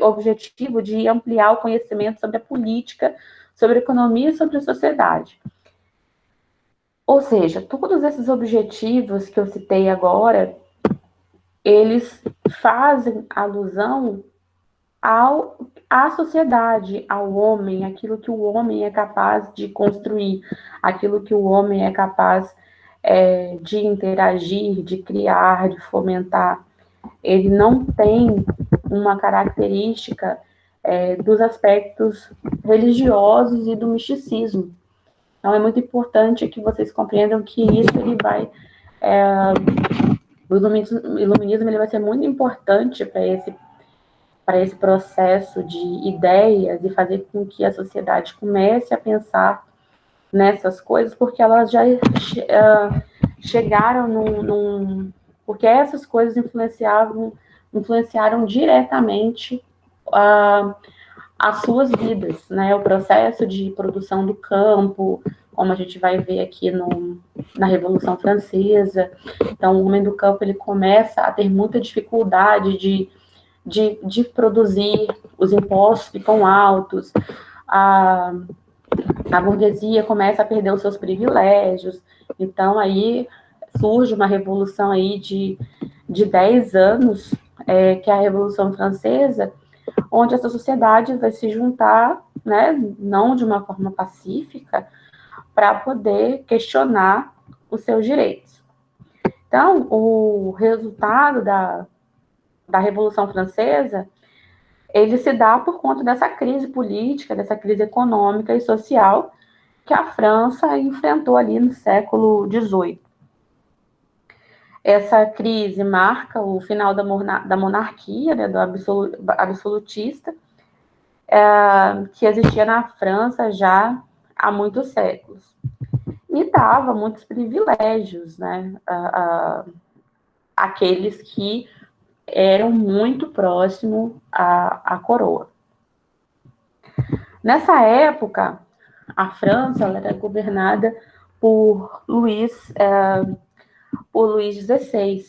A: objetivo de ampliar o conhecimento sobre a política, sobre a economia e sobre a sociedade. Ou seja, todos esses objetivos que eu citei agora, eles fazem alusão à sociedade, ao homem, aquilo que o homem é capaz de construir, aquilo que o homem é capaz de interagir, de criar, de fomentar. Ele não tem uma característica dos aspectos religiosos e do misticismo. Então, é muito importante que vocês compreendam que isso ele vai... o iluminismo ele vai ser muito importante para esse processo de ideias e fazer com que a sociedade comece a pensar nessas coisas, porque elas já chegaram porque essas coisas influenciaram diretamente as suas vidas, né? O processo de produção do campo, como a gente vai ver aqui na Revolução Francesa. Então, o homem do campo ele começa a ter muita dificuldade de produzir, os impostos ficam altos, a burguesia começa a perder os seus privilégios. Então, aí surge uma revolução aí de 10 anos, que é a Revolução Francesa, onde essa sociedade vai se juntar, né, não de uma forma pacífica, para poder questionar os seus direitos. Então, o resultado da Revolução Francesa, ele se dá por conta dessa crise política, dessa crise econômica e social que a França enfrentou ali no século XVIII. Essa crise marca o final da monarquia, né, do absolutista, que existia na França já há muitos séculos. E dava muitos privilégios, né, àqueles que eram muito próximos à coroa. Nessa época, a França ela era governada por Luís XVI.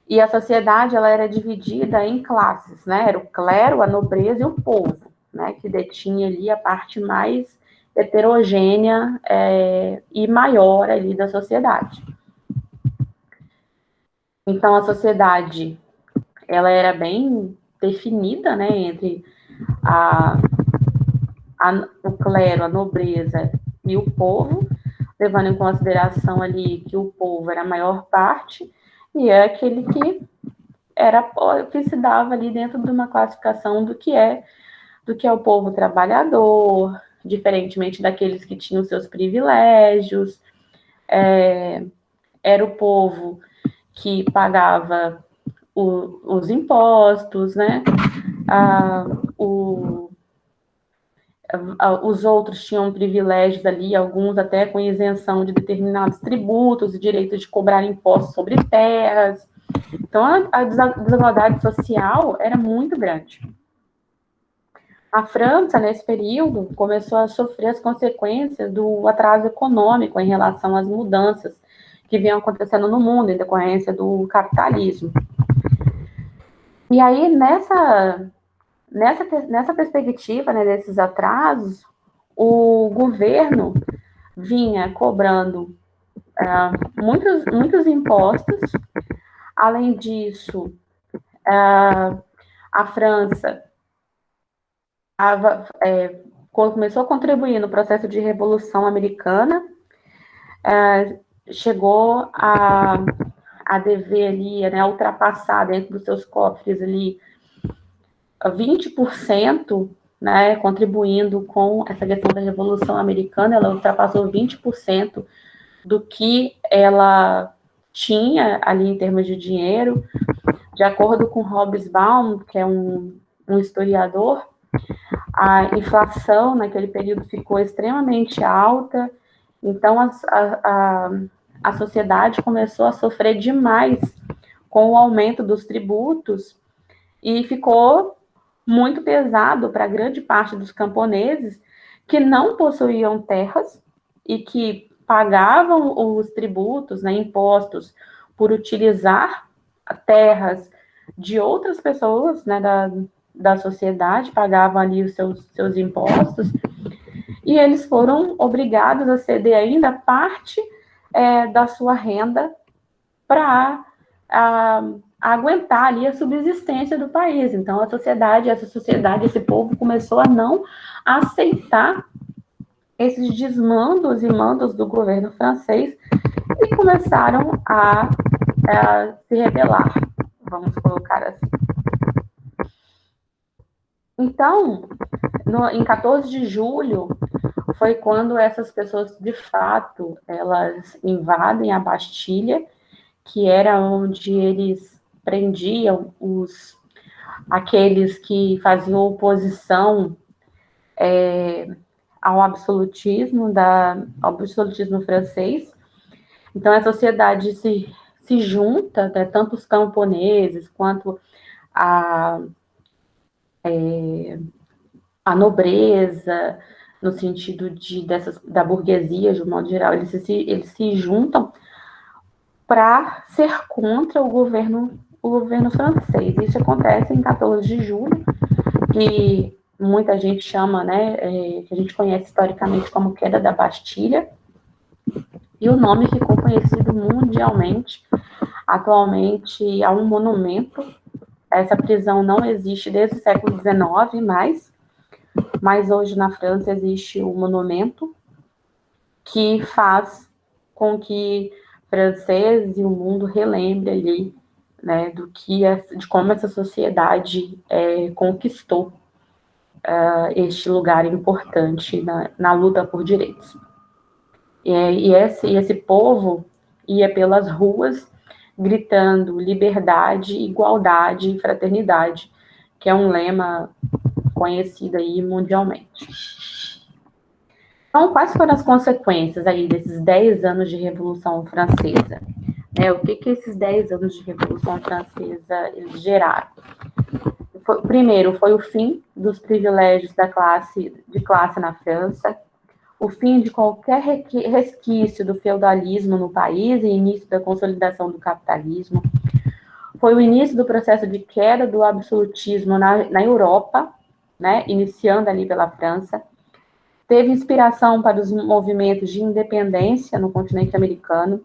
A: E a sociedade ela era dividida em classes, né? Era o clero, a nobreza e o povo, né? Que detinha ali a parte mais heterogênea e maior ali da sociedade. Então, a sociedade ela era bem definida, né? Entre o clero, a nobreza e o povo, levando em consideração ali que o povo era a maior parte e é aquele que se dava ali dentro de uma classificação do que é o povo trabalhador, diferentemente daqueles que tinham seus privilégios, era o povo que pagava os impostos, né? Os outros tinham privilégios ali, alguns até com isenção de determinados tributos e direito de cobrar impostos sobre terras. Então, a desigualdade social era muito grande. A França, nesse período, começou a sofrer as consequências do atraso econômico em relação às mudanças que vinham acontecendo no mundo em decorrência do capitalismo. E aí, nessa perspectiva, né, desses atrasos, o governo vinha cobrando muitos impostos. Além disso, a França começou a contribuir no processo de Revolução Americana, chegou a dever ali, né, ultrapassar dentro dos seus cofres ali 20%, né, contribuindo com essa questão da Revolução Americana. Ela ultrapassou 20% do que ela tinha ali em termos de dinheiro. De acordo com Hobsbawm, que é um historiador, a inflação naquele período ficou extremamente alta, então a sociedade começou a sofrer demais com o aumento dos tributos e ficou muito pesado para grande parte dos camponeses que não possuíam terras e que pagavam os tributos, né, impostos, por utilizar terras de outras pessoas, né, da sociedade, pagavam ali os seus impostos, e eles foram obrigados a ceder ainda parte da sua renda para aguentar ali a subsistência do país. Então, essa sociedade, esse povo começou a não aceitar esses desmandos e mandos do governo francês e começaram a se rebelar, vamos colocar assim. Então, em 14 de julho, foi quando essas pessoas, de fato, elas invadem a Bastilha, que era onde eles prendiam aqueles que faziam oposição ao absolutismo francês. Então, a sociedade se junta, né, tanto os camponeses quanto a nobreza, no sentido da burguesia, de um modo geral, eles se juntam para ser contra o governo francês. Isso acontece em 14 de julho, que muita gente chama, né, que a gente conhece historicamente como Queda da Bastilha, e o nome ficou conhecido mundialmente. Atualmente há um monumento. Essa prisão não existe desde o século XIX, mas hoje na França existe um monumento que faz com que franceses e o mundo relembre ali, né, de como essa sociedade conquistou este lugar importante na luta por direitos. E esse povo ia pelas ruas gritando liberdade, igualdade e fraternidade, que é um lema conhecido aí mundialmente. Então, quais foram as consequências aí desses 10 anos de Revolução Francesa? O que esses 10 anos de Revolução Francesa eles geraram? Primeiro, foi o fim dos privilégios de classe na França, o fim de qualquer resquício do feudalismo no país e início da consolidação do capitalismo. Foi o início do processo de queda do absolutismo na Europa, né, iniciando ali pela França. Teve inspiração para os movimentos de independência no continente americano.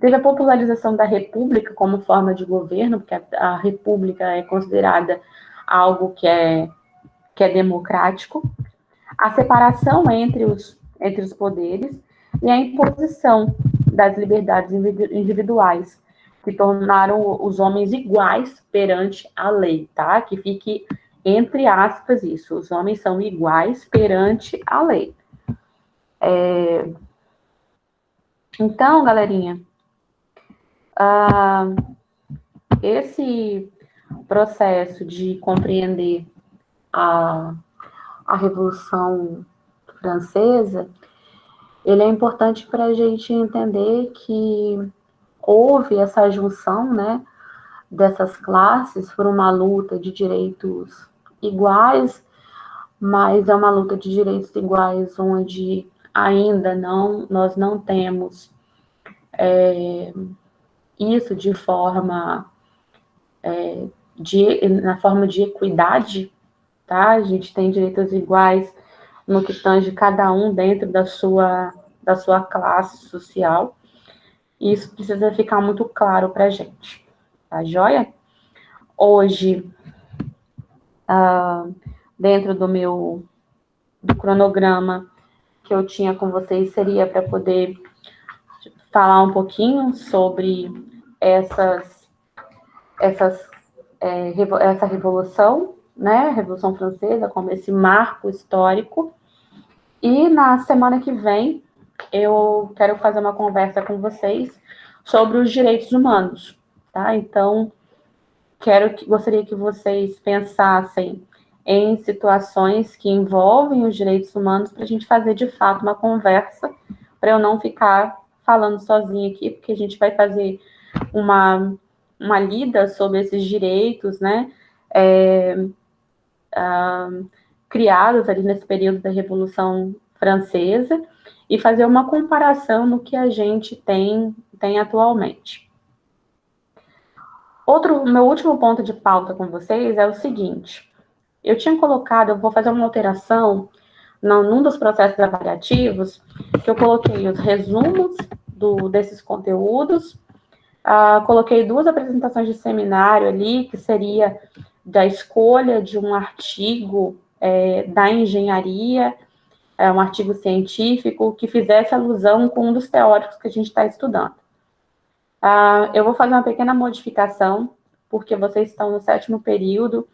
A: Teve a popularização da república como forma de governo, porque a república é considerada algo que é democrático. A separação entre os poderes e a imposição das liberdades individuais, que tornaram os homens iguais perante a lei, tá? Que fique entre aspas isso, os homens são iguais perante a lei. Então, galerinha, esse processo de compreender a Revolução Francesa, ele é importante para a gente entender que houve essa junção, né, dessas classes por uma luta de direitos iguais, mas é uma luta de direitos iguais onde ainda nós não temos isso de forma na forma de equidade, tá? A gente tem direitos iguais no que tange cada um dentro da sua classe social. E isso precisa ficar muito claro para a gente, tá joia? Hoje, dentro do cronograma que eu tinha com vocês, seria para poder falar um pouquinho sobre essa revolução, né, Revolução Francesa, como esse marco histórico. E na semana que vem, eu quero fazer uma conversa com vocês sobre os direitos humanos, tá? Então, gostaria que vocês pensassem em situações que envolvem os direitos humanos para a gente fazer, de fato, uma conversa, para eu não ficar falando sozinha aqui, porque a gente vai fazer uma lida sobre esses direitos, né, criados ali nesse período da Revolução Francesa, e fazer uma comparação no que a gente tem atualmente. Meu último ponto de pauta com vocês é o seguinte. Eu tinha colocado, eu vou fazer uma alteração num dos processos avaliativos, que eu coloquei os resumos desses conteúdos, coloquei 2 apresentações de seminário ali, que seria da escolha de um artigo da engenharia, um artigo científico que fizesse alusão com um dos teóricos que a gente está estudando. Eu vou fazer uma pequena modificação, porque vocês estão no 7º período,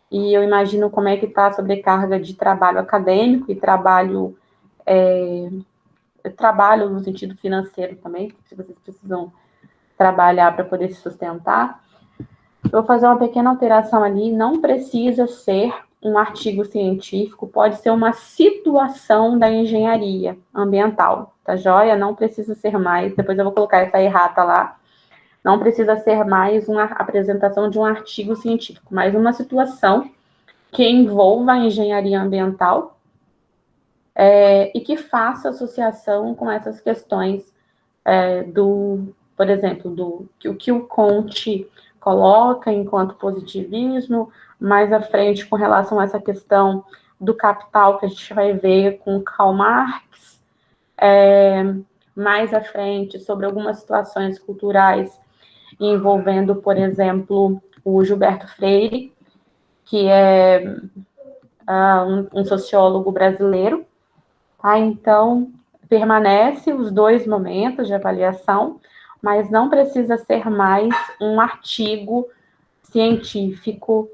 A: e eu imagino como é que está a sobrecarga de trabalho acadêmico e trabalho no sentido financeiro também, se vocês precisam trabalhar para poder se sustentar. Eu vou fazer uma pequena alteração ali, não precisa ser um artigo científico, pode ser uma situação da engenharia ambiental, tá joia? Não precisa ser mais, depois eu vou colocar essa errata lá, não precisa ser mais uma apresentação de um artigo científico, mas uma situação que envolva a engenharia ambiental e que faça associação com essas questões por exemplo, o que o Comte coloca enquanto positivismo, mais à frente com relação a essa questão do capital que a gente vai ver com Karl Marx, mais à frente sobre algumas situações culturais envolvendo, por exemplo, o Gilberto Freire, que é um sociólogo brasileiro, tá? Então, permanece os 2 momentos de avaliação, mas não precisa ser mais um artigo científico,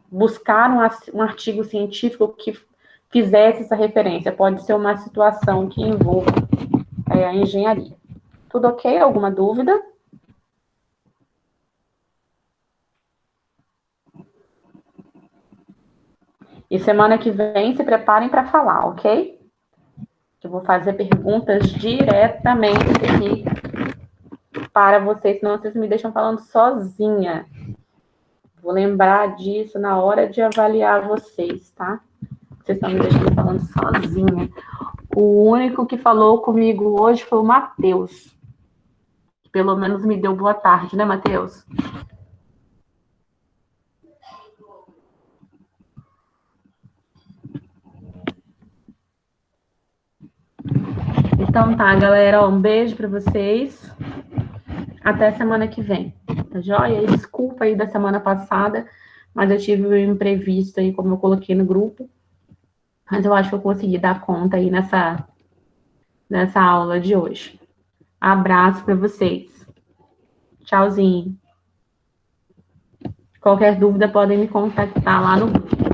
A: buscar um artigo científico que fizesse essa referência, pode ser uma situação que envolva a engenharia. Tudo ok? Alguma dúvida? E semana que vem se preparem para falar, ok? Eu vou fazer perguntas diretamente aqui para vocês, senão vocês me deixam falando sozinha. Vou lembrar disso na hora de avaliar vocês, tá? Vocês estão me deixando falando sozinha. O único que falou comigo hoje foi o Matheus. Pelo menos me deu boa tarde, né, Matheus? Então tá, galera, um beijo para vocês. Até semana que vem, tá joia? Desculpa aí da semana passada, mas eu tive um imprevisto aí, como eu coloquei no grupo. Mas eu acho que eu consegui dar conta aí nessa aula de hoje. Abraço para vocês. Tchauzinho. Qualquer dúvida, podem me contactar lá no grupo.